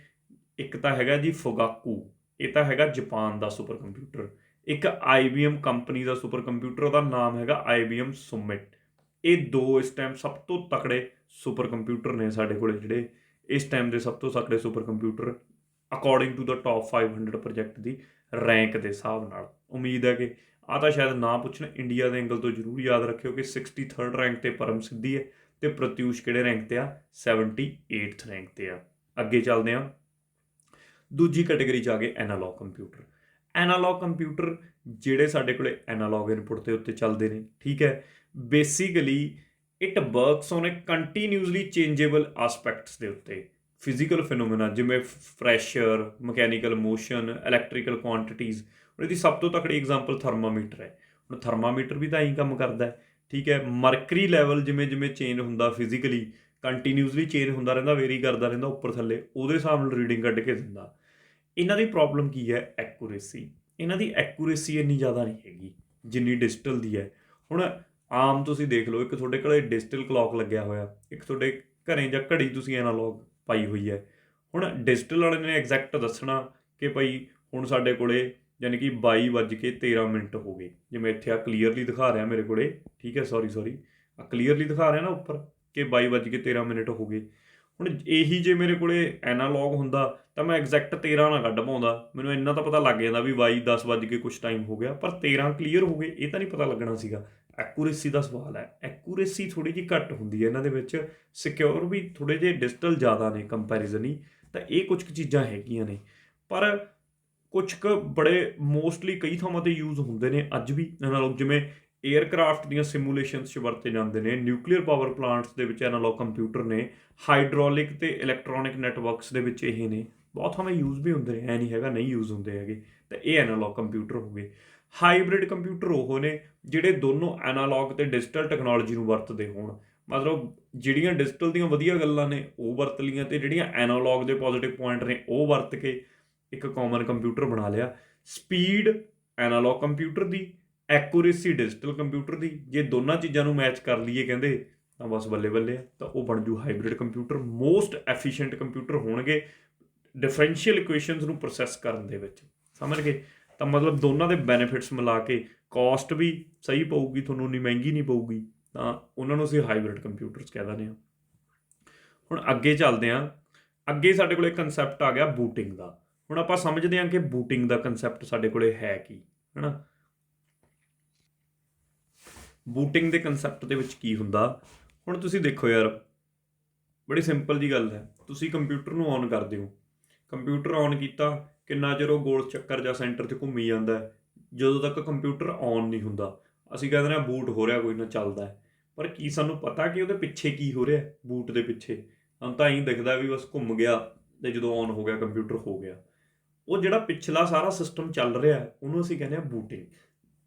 ਇੱਕ ਤਾਂ ਹੈਗਾ ਜੀ ਫੁਗਾਕੂ, ਇਹ ਤਾਂ ਹੈਗਾ ਜਾਪਾਨ ਦਾ ਸੁਪਰ ਕੰਪਿਊਟਰ। ਇੱਕ IBM ਕੰਪਨੀ ਦਾ ਸੁਪਰ ਕੰਪਿਊਟਰ, ਉਹਦਾ ਨਾਮ ਹੈਗਾ IBM ਸੁਮਿਟ। ਇਹ 2 ਇਸ ਟਾਈਮ ਸਭ ਤੋਂ ਤਕੜੇ ਸੁਪਰ ਕੰਪਿਊਟਰ ਨੇ ਸਾਡੇ ਕੋਲ, ਜਿਹੜੇ ਇਸ ਟਾਈਮ ਦੇ ਸਭ ਤੋਂ ਤਕੜੇ super computer according to the top 500 project ਦੀ ਰੈਂਕ ਦੇ ਹਿਸਾਬ ਨਾਲ। ਉਮੀਦ ਹੈ ਕਿ ਆਹ ਤਾਂ ਸ਼ਾਇਦ ਨਾ ਪੁੱਛਣ, ਇੰਡੀਆ ਦੇ ਐਂਗਲ ਤੋਂ ਜ਼ਰੂਰ ਯਾਦ ਰੱਖਿਓ ਕਿ 63rd ਰੈਂਕ 'ਤੇ ਪਰਮ ਸਿੱਧੀ ਹੈ ਅਤੇ ਪ੍ਰਤਿਊਸ਼ ਕਿਹੜੇ ਰੈਂਕ 'ਤੇ ਆ, 78th ਰੈਂਕ 'ਤੇ ਆ। ਅੱਗੇ ਚੱਲਦੇ ਹਾਂ, ਦੂਜੀ ਕੈਟੇਗਰੀ 'ਚ ਆ ਗਏ ਐਨਾਲੌਗ ਕੰਪਿਊਟਰ ਜਿਹੜੇ ਸਾਡੇ ਕੋਲ ਐਨਾਲੌਗ ਇਨਪੁੱਟ ਦੇ ਉੱਤੇ ਚੱਲਦੇ ਨੇ। ਠੀਕ ਹੈ, basically it works on a continuously changeable aspects ਦੇ ਉੱਤੇ। ਫਿਜ਼ੀਕਲ ਫਿਨੋਮੀਨਾ ਜਿਵੇਂ pressure, mechanical motion, electrical quantities. ਇਹਦੀ ਸਭ ਤੋਂ ਤਕੜੀ ਐਗਜ਼ਾਮਪਲ ਥਰਮਾਮੀਟਰ ਹੈ। ਹੁਣ ਥਰਮਾਮੀਟਰ ਵੀ ਤਾਂ ਇਹੀ ਕੰਮ ਕਰਦਾ ਹੈ। ਠੀਕ ਹੈ, ਮਰਕਰੀ ਲੈਵਲ ਜਿਵੇਂ ਚੇਂਜ ਹੁੰਦਾ, ਫਿਜ਼ੀਕਲੀ ਕੰਟੀਨਿਊਸਲੀ ਚੇਂਜ ਹੁੰਦਾ ਰਹਿੰਦਾ, ਵੇਰੀ ਕਰਦਾ ਰਹਿੰਦਾ ਉੱਪਰ ਥੱਲੇ, ਉਹਦੇ ਹਿਸਾਬ ਨਾਲ ਰੀਡਿੰਗ ਕੱਢ ਕੇ ਦਿੰਦਾ। ਇਹਨਾਂ ਦੀ ਪ੍ਰੋਬਲਮ ਕੀ ਹੈ, ਐਕੂਰੇਸੀ। ਇਹਨਾਂ ਦੀ ਐਕੂਰੇਸੀ ਇੰਨੀ ਜ਼ਿਆਦਾ ਨਹੀਂ ਹੈਗੀ ਜਿੰਨੀ ਡਿਜੀਟਲ ਦੀ ਹੈ। ਹੁਣ ਆਮ ਤੁਸੀਂ ਦੇਖ ਲਓ, ਇੱਕ ਤੁਹਾਡੇ ਕੋਲ ਡਿਜੀਟਲ ਕਲੌਕ ਲੱਗਿਆ ਹੋਇਆ, ਇੱਕ ਤੁਹਾਡੇ ਘਰੇ ਜਾਂ ਘੜੀ ਤੁਸੀਂ ਐਨਾਲੌਗ ਪਾਈ ਹੋਈ ਹੈ। ਹੁਣ ਡਿਜੀਟਲ ਵਾਲੇ ਨੇ ਐਗਜ਼ੈਕਟ ਦੱਸਣਾ ਕਿ ਭਾਈ ਹੁਣ ਸਾਡੇ ਕੋਲੇ ਯਾਨੀ ਕਿ 22:13 ਹੋ ਗਏ, ਜਿਵੇਂ ਇੱਥੇ ਆ ਕਲੀਅਰਲੀ ਦਿਖਾ ਰਿਹਾ ਮੇਰੇ ਕੋਲੇ। ਠੀਕ ਹੈ, ਸੌਰੀ ਆ ਕਲੀਅਰਲੀ ਦਿਖਾ ਰਿਹਾ ਨਾ ਉੱਪਰ ਕਿ 22:13 ਹੋ ਗਏ। ਹੁਣ ਇਹੀ ਜੇ ਮੇਰੇ ਕੋਲੇ ਐਨਾਲੌਗ ਹੁੰਦਾ ਤਾਂ ਮੈਂ ਐਗਜ਼ੈਕਟ 13 ਨਾ ਕੱਢ ਪਾਉਂਦਾ, ਮੈਨੂੰ ਇੰਨਾ ਤਾਂ ਪਤਾ ਲੱਗ ਜਾਂਦਾ ਵੀ 10 ਕੁਛ ਟਾਈਮ ਹੋ ਗਿਆ, ਪਰ 13 ਕਲੀਅਰ ਹੋ ਗਏ ਇਹ ਤਾਂ ਨਹੀਂ ਪਤਾ ਲੱਗਣਾ ਸੀਗਾ। ਐਕੂਰੇਸੀ ਦਾ ਸਵਾਲ ਹੈ, ਐਕੂਰੇਸੀ ਥੋੜ੍ਹੀ ਜਿਹੀ ਘੱਟ ਹੁੰਦੀ ਹੈ ਇਹਨਾਂ ਦੇ ਵਿੱਚ। ਸਿਕਿਉਰ ਵੀ ਥੋੜ੍ਹੇ ਜਿਹੇ ਡਿਜੀਟਲ ਜ਼ਿਆਦਾ ਨੇ ਕੰਪੈਰੀਜ਼ਨ ਤਾਂ ਇਹ ਕੁਛ ਕੁ ਚੀਜ਼ਾਂ ਹੈਗੀਆਂ ਨੇ, ਪਰ ਕੁਛ ਕੁ ਬੜੇ ਮੋਸਟਲੀ ਕਈ ਥਾਵਾਂ 'ਤੇ ਯੂਜ਼ ਹੁੰਦੇ ਨੇ ਅੱਜ ਵੀ ਐਨਾਲੌਗ। ਜਿਵੇਂ ਏਅਰਕ੍ਰਾਫਟ ਦੀਆਂ ਸਿਮੂਲੇਸ਼ਨਸ 'ਚ ਵਰਤੇ ਜਾਂਦੇ ਨੇ, ਨਿਊਕਲੀਅਰ ਪਾਵਰ ਪਲਾਂਟਸ ਦੇ ਵਿੱਚ ਐਨਾਲੌਗ ਕੰਪਿਊਟਰ ਨੇ, ਹਾਈਡਰੋਲਿਕ ਅਤੇ ਇਲੈਕਟ੍ਰੋਨਿਕ ਨੈਟਵਰਕਸ ਦੇ ਵਿੱਚ ਇਹ ਨੇ, ਬਹੁਤ ਥਾਵੇਂ ਯੂਜ਼ ਵੀ ਹੁੰਦੇ ਨੇ, ਐ ਨਹੀਂ ਹੈਗਾ ਨਹੀਂ ਯੂਜ਼ ਹੁੰਦੇ ਹੈਗੇ। ਤਾਂ ਇਹ ਐਨਾਲੌਗ ਕੰਪਿਊਟਰ ਹੋ ਗਏ। ਹਾਈਬ੍ਰਿਡ ਕੰਪਿਊਟਰ ਉਹ ਨੇ ਜਿਹੜੇ ਦੋਨੋਂ ਐਨਾਲੌਗ ਅਤੇ ਡਿਜੀਟਲ ਟੈਕਨੋਲੋਜੀ ਨੂੰ ਵਰਤਦੇ ਹੋਣ। ਮਤਲਬ ਜਿਹੜੀਆਂ ਡਿਜੀਟਲ ਦੀਆਂ ਵਧੀਆ ਗੱਲਾਂ ਨੇ ਉਹ ਵਰਤ ਲਈਆਂ, ਅਤੇ ਜਿਹੜੀਆਂ ਐਨਾਲੌਗ ਦੇ ਪੋਜ਼ੀਟਿਵ ਪੁਆਇੰਟ ਨੇ ਉਹ ਵਰਤ ਕੇ ਇੱਕ ਕਾਮਨ ਕੰਪਿਊਟਰ ਬਣਾ ਲਿਆ। ਸਪੀਡ ਐਨਾਲੌਗ ਕੰਪਿਊਟਰ ਦੀ, ਐਕੂਰੇਸੀ ਡਿਜੀਟਲ ਕੰਪਿਊਟਰ ਦੀ, ਜੇ ਦੋਨਾਂ ਚੀਜ਼ਾਂ ਨੂੰ ਮੈਚ ਕਰ ਲਈਏ ਕਹਿੰਦੇ ਤਾਂ ਬਸ ਬੱਲੇ ਬੱਲੇ ਆ, ਤਾਂ ਉਹ ਬਣ ਜੂ hybrid computer. Most efficient computer ਹੋਣਗੇ ਡਿਫਰੈਂਸ਼ੀਅਲ ਇਕੁਏਸ਼ਨਸ ਨੂੰ ਪ੍ਰੋਸੈਸ ਕਰਨ ਦੇ ਵਿੱਚ, ਸਮਝ ਗਏ? ਤਾਂ ਮਤਲਬ ਦੋਨਾਂ ਦੇ ਬੈਨੀਫਿਟਸ ਮਿਲਾ ਕੇ ਕਾਸਟ ਵੀ ਸਹੀ ਪਊਗੀ ਤੁਹਾਨੂੰ, ਉਨੀ ਮਹਿੰਗੀ ਨਹੀਂ ਪਊਗੀ, ਤਾਂ ਉਹਨਾਂ ਨੂੰ ਅਸੀਂ ਹਾਈਬ੍ਰਿਡ ਕੰਪਿਊਟਰਸ ਕਹਿ ਦਿੰਦੇ ਹਾਂ। ਹੁਣ ਅੱਗੇ ਚੱਲਦੇ ਹਾਂ। ਅੱਗੇ ਸਾਡੇ ਕੋਲ ਇੱਕ ਕੰਸੈਪਟ ਆ ਗਿਆ ਬੂਟਿੰਗ ਦਾ। ਹੁਣ ਆਪਾਂ ਸਮਝਦੇ ਹਾਂ ਕਿ ਬੂਟਿੰਗ ਦਾ ਕੰਸੈਪਟ ਸਾਡੇ ਕੋਲੇ ਹੈ ਕੀ, ਹੈ ਨਾ। ਬੂਟਿੰਗ ਦੇ ਕੰਸੈਪਟ ਦੇ ਵਿੱਚ ਕੀ ਹੁੰਦਾ, ਹੁਣ ਤੁਸੀਂ ਦੇਖੋ ਯਾਰ, ਬੜੀ ਸਿੰਪਲ ਜੀ ਗੱਲ ਹੈ। ਤੁਸੀਂ ਕੰਪਿਊਟਰ ਨੂੰ ਔਨ ਕਰਦੇ ਹੋ, ਕੰਪਿਊਟਰ ਔਨ ਕੀਤਾ, ਕਿੰਨਾ ਚਿਰ ਉਹ ਗੋਲ ਚੱਕਰ ਜਾਂ ਸੈਂਟਰ 'ਚ ਘੁੰਮੀ ਜਾਂਦਾ। ਜਦੋਂ ਤੱਕ ਕੰਪਿਊਟਰ ਔਨ ਨਹੀਂ ਹੁੰਦਾ ਅਸੀਂ ਕਹਿੰਦੇ ਹਾਂ ਬੂਟ ਹੋ ਰਿਹਾ, ਕੋਈ ਨਾ ਚੱਲਦਾ ਹੈ। ਪਰ ਕੀ ਸਾਨੂੰ ਪਤਾ ਕਿ ਉਹਦੇ ਪਿੱਛੇ ਕੀ ਹੋ ਰਿਹਾ? ਬੂਟ ਦੇ ਪਿੱਛੇ ਸਾਨੂੰ ਤਾਂ ਐਂ ਦਿਖਦਾ ਵੀ ਬਸ ਘੁੰਮ ਗਿਆ, ਅਤੇ ਜਦੋਂ ਔਨ ਹੋ ਗਿਆ ਕੰਪਿਊਟਰ ਹੋ ਗਿਆ। ਉਹ ਜਿਹੜਾ ਪਿਛਲਾ ਸਾਰਾ ਸਿਸਟਮ ਚੱਲ ਰਿਹਾ ਉਹਨੂੰ ਅਸੀਂ ਕਹਿੰਦੇ ਹਾਂ ਬੂਟਿੰਗ।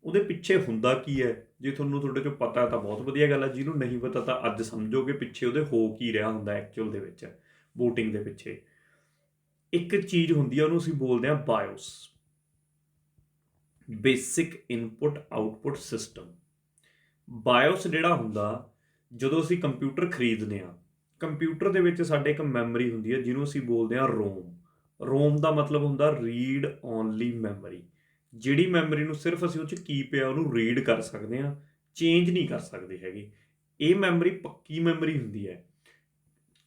ਉਹਦੇ ਪਿੱਛੇ ਹੁੰਦਾ ਕੀ ਹੈ? ਜੇ ਤੁਹਾਡੇ 'ਚੋਂ ਪਤਾ ਤਾਂ ਬਹੁਤ ਵਧੀਆ ਗੱਲ ਹੈ, ਜਿਹਨੂੰ ਨਹੀਂ ਪਤਾ ਤਾਂ ਅੱਜ ਸਮਝੋਗੇ ਪਿੱਛੇ ਉਹਦੇ ਹੋ ਕੀ ਰਿਹਾ ਹੁੰਦਾ ਐਕਚੁਅਲ ਦੇ ਵਿੱਚ। ਬੂਟਿੰਗ ਦੇ ਪਿੱਛੇ ਇੱਕ ਚੀਜ਼ ਹੁੰਦੀ ਹੈ, ਉਹਨੂੰ ਅਸੀਂ ਬੋਲਦੇ ਹਾਂ ਬਾਇਓਸ, ਬੇਸਿਕ ਇਨਪੁਟ ਆਊਟਪੁੱਟ ਸਿਸਟਮ। ਬਾਇਓਸ ਜਿਹੜਾ ਹੁੰਦਾ, ਜਦੋਂ ਅਸੀਂ ਕੰਪਿਊਟਰ ਖਰੀਦਦੇ ਹਾਂ, ਕੰਪਿਊਟਰ ਦੇ ਵਿੱਚ ਸਾਡੇ ਇੱਕ ਮੈਮਰੀ ਹੁੰਦੀ ਹੈ ਜਿਹਨੂੰ ਅਸੀਂ ਬੋਲਦੇ ਹਾਂ ਰੋਮ। ਰੋਮ ਦਾ ਮਤਲਬ ਹੁੰਦਾ ਰੀਡ ਓਨਲੀ ਮੈਮਰੀ। ਜਿਹੜੀ ਮੈਮਰੀ ਨੂੰ ਸਿਰਫ ਅਸੀਂ ਉਹ 'ਚ ਕੀ ਪਿਆ ਉਹਨੂੰ ਰੀਡ ਕਰ ਸਕਦੇ ਹਾਂ, ਚੇਂਜ ਨਹੀਂ ਕਰ ਸਕਦੇ ਹੈਗੇ। ਇਹ ਮੈਮਰੀ ਪੱਕੀ ਮੈਮਰੀ ਹੁੰਦੀ ਹੈ,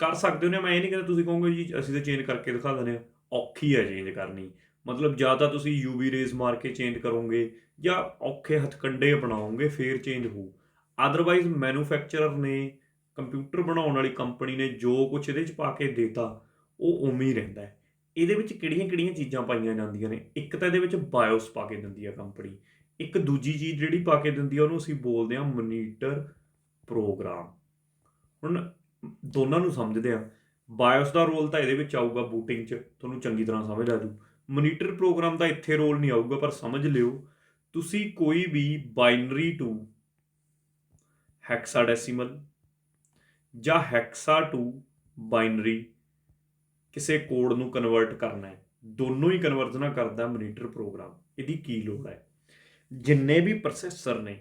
ਕਰ ਸਕਦੇ ਹੋ ਨਾ। ਮੈਂ ਇਹ ਨਹੀਂ ਕਹਿੰਦਾ ਤੁਸੀਂ ਕਹੋਗੇ ਜੀ ਅਸੀਂ ਤਾਂ ਚੇਂਜ ਕਰਕੇ ਦਿਖਾ ਦਿੰਦੇ ਹਾਂ, ਔਖੀ ਹੈ ਚੇਂਜ ਕਰਨੀ। ਮਤਲਬ ਜਾਂ ਤਾਂ ਤੁਸੀਂ UV ਰੇਜ਼ ਮਾਰ ਕੇ ਚੇਂਜ ਕਰੋਗੇ ਜਾਂ ਔਖੇ ਹੱਥਕੰਡੇ ਬਣਾਓਗੇ ਫਿਰ ਚੇਂਜ ਹੋਊ। ਅਦਰਵਾਈਜ਼ ਮੈਨੂਫੈਕਚਰਰ ਨੇ, ਕੰਪਿਊਟਰ ਬਣਾਉਣ ਵਾਲੀ ਕੰਪਨੀ ਨੇ ਜੋ ਕੁਛ ਇਹਦੇ 'ਚ ਪਾ ਕੇ ਦੇਤਾ ਉਹ ਉਵੇਂ ਹੀ ਰਹਿੰਦਾ ਹੈ। ਇਹਦੇ ਵਿੱਚ ਕਿਹੜੀਆਂ ਕਿਹੜੀਆਂ ਚੀਜ਼ਾਂ ਪਾਈਆਂ ਜਾਂਦੀਆਂ ਨੇ? ਇੱਕ ਤਾਂ ਇਹਦੇ ਵਿੱਚ ਬਾਇਓਸ ਪਾ ਕੇ ਦਿੰਦੀ ਹੈ ਕੰਪਨੀ, ਇੱਕ ਦੂਜੀ ਚੀਜ਼ ਜਿਹੜੀ ਪਾ ਕੇ ਦਿੰਦੀ ਹੈ ਉਹਨੂੰ ਅਸੀਂ ਬੋਲਦੇ ਹਾਂ ਮੋਨੀਟਰ ਪ੍ਰੋਗਰਾਮ। ਹੁਣ ਦੋਨਾਂ ਨੂੰ ਸਮਝਦੇ ਹਾਂ। ਬਾਇਓਸ ਦਾ ਰੋਲ ਤਾਂ ਇਹਦੇ ਵਿੱਚ ਆਊਗਾ ਬੂਟਿੰਗ 'ਚ, ਤੁਹਾਨੂੰ ਚੰਗੀ ਤਰ੍ਹਾਂ ਸਮਝ ਆ ਜੂ। ਮੋਨੀਟਰ ਪ੍ਰੋਗਰਾਮ ਦਾ ਇੱਥੇ ਰੋਲ ਨਹੀਂ ਆਊਗਾ, ਪਰ ਸਮਝ ਲਿਓ ਤੁਸੀਂ ਕੋਈ ਵੀ ਬਾਈਨਰੀ ਟੂ ਹੈਕਸਾਡੈਸੀਮਲ ਜਾਂ ਹੈਕਸਾ ਟੂ ਬਾਈਨਰੀ ਕਿਸੇ ਕੋਡ ਨੂੰ ਕਨਵਰਟ ਕਰਨਾ ਹੈ, ਦੋਨੋਂ ਹੀ ਕਨਵਰਜਨਾਂ ਕਰਦਾ ਮੋਨੀਟਰ ਪ੍ਰੋਗਰਾਮ। ਇਹਦੀ ਕੀ ਲੋੜ ਹੈ? ਜਿੰਨੇ ਵੀ ਪ੍ਰੋਸੈਸਰ ਨੇ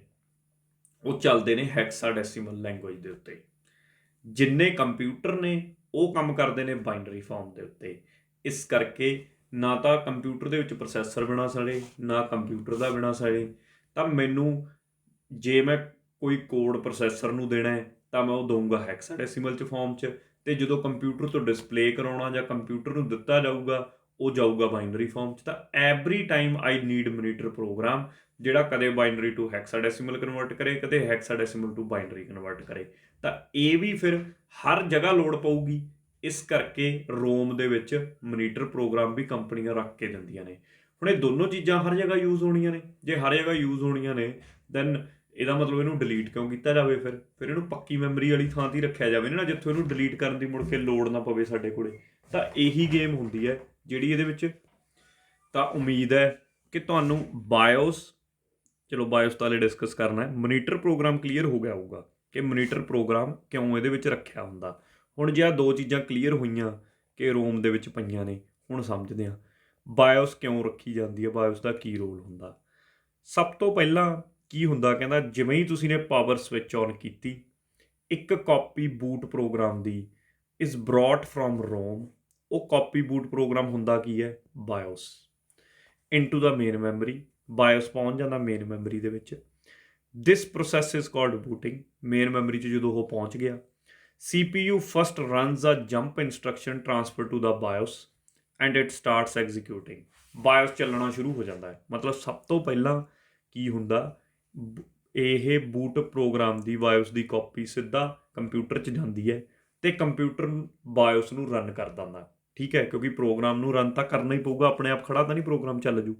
ਉਹ ਚੱਲਦੇ ਨੇ ਹੈਕਸਾਡੈਸੀਮਲ ਲੈਂਗੁਏਜ ਦੇ ਉੱਤੇ, ਜਿੰਨੇ ਕੰਪਿਊਟਰ ਨੇ ਉਹ ਕੰਮ ਕਰਦੇ ਨੇ ਬਾਈਨਰੀ ਫਾਰਮ ਦੇ ਉੱਤੇ। ਇਸ ਕਰਕੇ ਨਾ ਤਾਂ ਕੰਪਿਊਟਰ ਦੇ ਵਿੱਚ ਪ੍ਰੋਸੈਸਰ ਬਿਨਾ ਸੜੇ, ਨਾ ਕੰਪਿਊਟਰ ਦਾ ਬਿਨਾ ਸੜੇ। ਤਾਂ ਮੈਨੂੰ ਜੇ ਮੈਂ ਕੋਈ ਕੋਡ ਪ੍ਰੋਸੈਸਰ ਨੂੰ ਦੇਣਾ ਹੈ ਤਾਂ ਮੈਂ ਉਹ ਦਊਂਗਾ ਹੈਕਸਾਡੈਸੀਮਲ 'ਚ ਫਾਰਮ 'ਚ, ਅਤੇ ਜਦੋਂ ਕੰਪਿਊਟਰ ਤੋਂ ਡਿਸਪਲੇ ਕਰਾਉਣਾ ਜਾਂ ਕੰਪਿਊਟਰ ਨੂੰ ਦਿੱਤਾ ਜਾਊਗਾ ਉਹ ਜਾਊਗਾ ਬਾਈਨਰੀ ਫਾਰਮ 'ਚ। ਤਾਂ every time I need monitor program ਜਿਹੜਾ ਕਦੇ ਬਾਈਨਰੀ ਟੂ ਹੈਕਸਾਡੈਸੀਮਲ ਕਨਵਰਟ ਕਰੇ, ਕਦੇ ਹੈਕਸਾਡੈਸੀਮਲ ਟੂ ਬਾਈਨਰੀ ਕਨਵਰਟ ਕਰੇ। ਤਾਂ ਇਹ ਵੀ ਫਿਰ ਹਰ ਜਗ੍ਹਾ ਲੋੜ ਪਊਗੀ। ਇਸ ਕਰਕੇ ਰੋਮ ਦੇ ਵਿੱਚ ਮੋਨੀਟਰ ਪ੍ਰੋਗਰਾਮ ਵੀ ਕੰਪਨੀਆਂ ਰੱਖ ਕੇ ਦਿੰਦੀਆਂ ਨੇ। ਹੁਣ ਇਹ ਦੋਨੋਂ ਚੀਜ਼ਾਂ ਹਰ ਜਗ੍ਹਾ ਯੂਜ਼ ਹੋਣੀਆਂ ਨੇ। ਜੇ ਹਰ ਜਗ੍ਹਾ ਯੂਜ਼ ਹੋਣੀਆਂ ਨੇ ਦੈਨ ਇਹਦਾ ਮਤਲਬ ਇਹਨੂੰ ਡਿਲੀਟ ਕਿਉਂ ਕੀਤਾ ਜਾਵੇ? ਫਿਰ ਇਹਨੂੰ ਪੱਕੀ ਮੈਮਰੀ ਵਾਲੀ ਥਾਂ 'ਤੇ ਹੀ ਰੱਖਿਆ ਜਾਵੇ ਨਾ, ਜਿੱਥੋਂ ਇਹਨੂੰ ਡਿਲੀਟ ਕਰਨ ਦੀ ਮੁੜ ਕੇ ਲੋੜ ਨਾ ਪਵੇ ਸਾਡੇ ਕੋਲੇ। ਤਾਂ ਇਹੀ ਗੇਮ ਹੁੰਦੀ ਹੈ ਜਿਹੜੀ ਇਹਦੇ ਵਿੱਚ। ਤਾਂ ਉਮੀਦ ਹੈ ਕਿ ਤੁਹਾਨੂੰ ਬਾਇਓਸ, ਚਲੋ ਬਾਇਓਸ ਤਾਂ ਹਲੇ ਡਿਸਕਸ ਕਰਨਾ ਹੈ, ਮੋਨੀਟਰ ਪ੍ਰੋਗਰਾਮ ਕਲੀਅਰ ਹੋ ਗਿਆ ਹੋਊਗਾ ਕਿ ਮੋਨੀਟਰ ਪ੍ਰੋਗਰਾਮ ਕਿਉਂ ਇਹਦੇ ਵਿੱਚ ਰੱਖਿਆ ਹੁੰਦਾ। ਹੁਣ ਜੇ ਆਹ ਦੋ ਚੀਜ਼ਾਂ ਕਲੀਅਰ ਹੋਈਆਂ ਕਿ ਰੋਮ ਦੇ ਵਿੱਚ ਪਈਆਂ ਨੇ, ਹੁਣ ਸਮਝਦੇ ਹਾਂ ਬਾਇਓਸ ਕਿਉਂ ਰੱਖੀ ਜਾਂਦੀ ਹੈ, ਬਾਇਓਸ ਦਾ ਕੀ ਰੋਲ ਹੁੰਦਾ। ਸਭ ਤੋਂ ਪਹਿਲਾਂ ਕੀ ਹੁੰਦਾ, ਕਹਿੰਦਾ ਜਿਵੇਂ ਹੀ ਤੁਸੀਂ ਨੇ ਪਾਵਰ ਸਵਿਚ ਔਨ ਕੀਤੀ, ਇੱਕ ਕਾਪੀ ਬੂਟ ਪ੍ਰੋਗਰਾਮ ਦੀ ਇਜ਼ ਬਰੌਟ ਫਰੋਮ ਰੋਮ। ਉਹ ਕਾਪੀ ਬੂਟ ਪ੍ਰੋਗਰਾਮ ਹੁੰਦਾ ਕੀ ਹੈ? BIOS into the main memory. BIOS ਪਹੁੰਚ ਜਾਂਦਾ ਮੇਨ ਮੈਮਰੀ ਦੇ ਵਿੱਚ। This process is called booting. Main memory 'ਚ ਜਦੋਂ ਉਹ ਪਹੁੰਚ ਗਿਆ, CPU first runs a jump instruction transfer to the BIOS and it starts executing. BIOS ਚੱਲਣਾ ਸ਼ੁਰੂ ਹੋ ਜਾਂਦਾ ਹੈ। ਮਤਲਬ ਸਭ ਤੋਂ ਪਹਿਲਾਂ ਕੀ ਹੁੰਦਾ, ਇਹ ਬੂਟ ਪ੍ਰੋਗਰਾਮ ਦੀ ਬਾਇਓਸ ਦੀ ਕਾਪੀ ਸਿੱਧਾ ਕੰਪਿਊਟਰ 'ਚ ਜਾਂਦੀ ਹੈ ਅਤੇ ਕੰਪਿਊਟਰ ਬਾਇਓਸ ਨੂੰ ਰਨ ਕਰ ਦਿੰਦਾ। ਠੀਕ ਹੈ, ਕਿਉਂਕਿ ਪ੍ਰੋਗਰਾਮ ਨੂੰ ਰਨ ਤਾਂ ਕਰਨਾ ਹੀ ਪਊਗਾ, ਆਪਣੇ ਆਪ ਖੜਾ ਤਾਂ ਨਹੀਂ ਪ੍ਰੋਗਰਾਮ ਚੱਲ ਜੂ।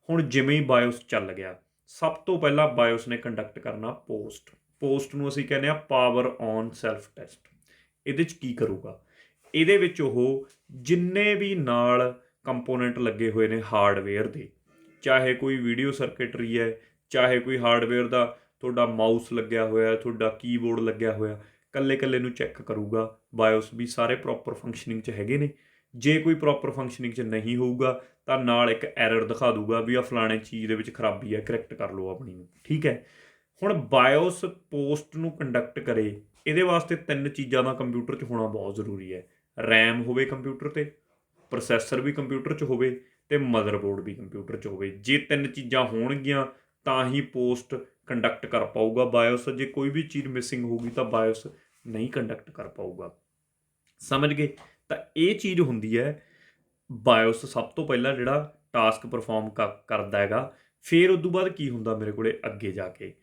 ਹੁਣ ਜਿਵੇਂ ਹੀ ਬਾਇਓਸ ਚੱਲ ਗਿਆ, ਸਭ ਤੋਂ ਪਹਿਲਾਂ ਬਾਇਓਸ ਨੇ ਕੰਡਕਟ ਕਰਨਾ ਪੋਸਟ। ਪੋਸਟ ਨੂੰ ਅਸੀਂ ਕਹਿੰਦੇ ਹਾਂ ਪਾਵਰ ਔਨ ਸੈਲਫ ਟੈਸਟ। ਇਹਦੇ 'ਚ ਕੀ ਕਰੂਗਾ? ਇਹਦੇ ਵਿੱਚ ਉਹ ਜਿੰਨੇ ਵੀ ਨਾਲ ਕੰਪੋਨੈਂਟ ਲੱਗੇ ਹੋਏ ਨੇ ਹਾਰਡਵੇਅਰ ਦੇ, ਚਾਹੇ ਕੋਈ ਵੀਡੀਓ ਸਰਕਿਟਰੀ ਹੈ, ਚਾਹੇ ਕੋਈ ਹਾਰਡਵੇਅਰ ਦਾ ਤੁਹਾਡਾ ਮਾਊਸ ਲੱਗਿਆ ਹੋਇਆ, ਤੁਹਾਡਾ ਕੀਬੋਰਡ ਲੱਗਿਆ ਹੋਇਆ, ਕੱਲੇ ਨੂੰ ਚੈੱਕ ਕਰੂਗਾ ਬਾਇਓਸ ਵੀ ਸਾਰੇ ਪ੍ਰੋਪਰ ਫੰਕਸ਼ਨਿੰਗ 'ਚ ਹੈਗੇ ਨੇ। ਜੇ ਕੋਈ ਪ੍ਰੋਪਰ ਫੰਕਸ਼ਨਿੰਗ 'ਚ ਨਹੀਂ ਹੋਊਗਾ ਤਾਂ ਨਾਲ ਇੱਕ ਐਰਰ ਦਿਖਾ ਦੂਗਾ ਵੀ ਆ ਫਲਾਣੇ ਚੀਜ਼ ਦੇ ਵਿੱਚ ਖਰਾਬੀ ਹੈ, ਕਰੈਕਟ ਕਰ ਲਓ ਆਪਣੀ ਨੂੰ, ਠੀਕ ਹੈ। ਹੁਣ ਬਾਇਓਸ ਪੋਸਟ ਨੂੰ ਕੰਡਕਟ ਕਰੇ, ਇਹਦੇ ਵਾਸਤੇ 3 ਚੀਜ਼ਾਂ ਦਾ ਕੰਪਿਊਟਰ 'ਚ ਹੋਣਾ ਬਹੁਤ ਜ਼ਰੂਰੀ ਹੈ। ਰੈਮ ਹੋਵੇ ਕੰਪਿਊਟਰ 'ਤੇ, ਪ੍ਰੋਸੈਸਰ ਵੀ ਕੰਪਿਊਟਰ 'ਚ ਹੋਵੇ ਅਤੇ ਮਦਰਬੋਰਡ ਵੀ ਕੰਪਿਊਟਰ 'ਚ ਹੋਵੇ। ਜੇ 3 ਚੀਜ਼ਾਂ ਹੋਣਗੀਆਂ ਤਾਂ ਹੀ ਪੋਸਟ ਕੰਡਕਟ ਕਰ ਪਾਊਗਾ ਬਾਇਓਸ। ਜੇ ਕੋਈ ਵੀ ਚੀਜ਼ ਮਿਸਿੰਗ ਹੋਊਗੀ ਤਾਂ ਬਾਇਓਸ ਨਹੀਂ ਕੰਡਕਟ ਕਰ ਪਾਊਗਾ। ਸਮਝ ਗਏ? ਤਾਂ ਇਹ ਚੀਜ਼ ਹੁੰਦੀ ਹੈ ਬਾਇਓਸ ਸਭ ਤੋਂ ਪਹਿਲਾਂ ਜਿਹੜਾ ਟਾਸਕ ਪਰਫਾਰਮ ਕਰਦਾ ਹੈਗਾ। ਫਿਰ ਉਦੋਂ ਬਾਅਦ ਕੀ ਹੁੰਦਾ ਮੇਰੇ ਕੋਲੇ ਅੱਗੇ ਜਾ ਕੇ,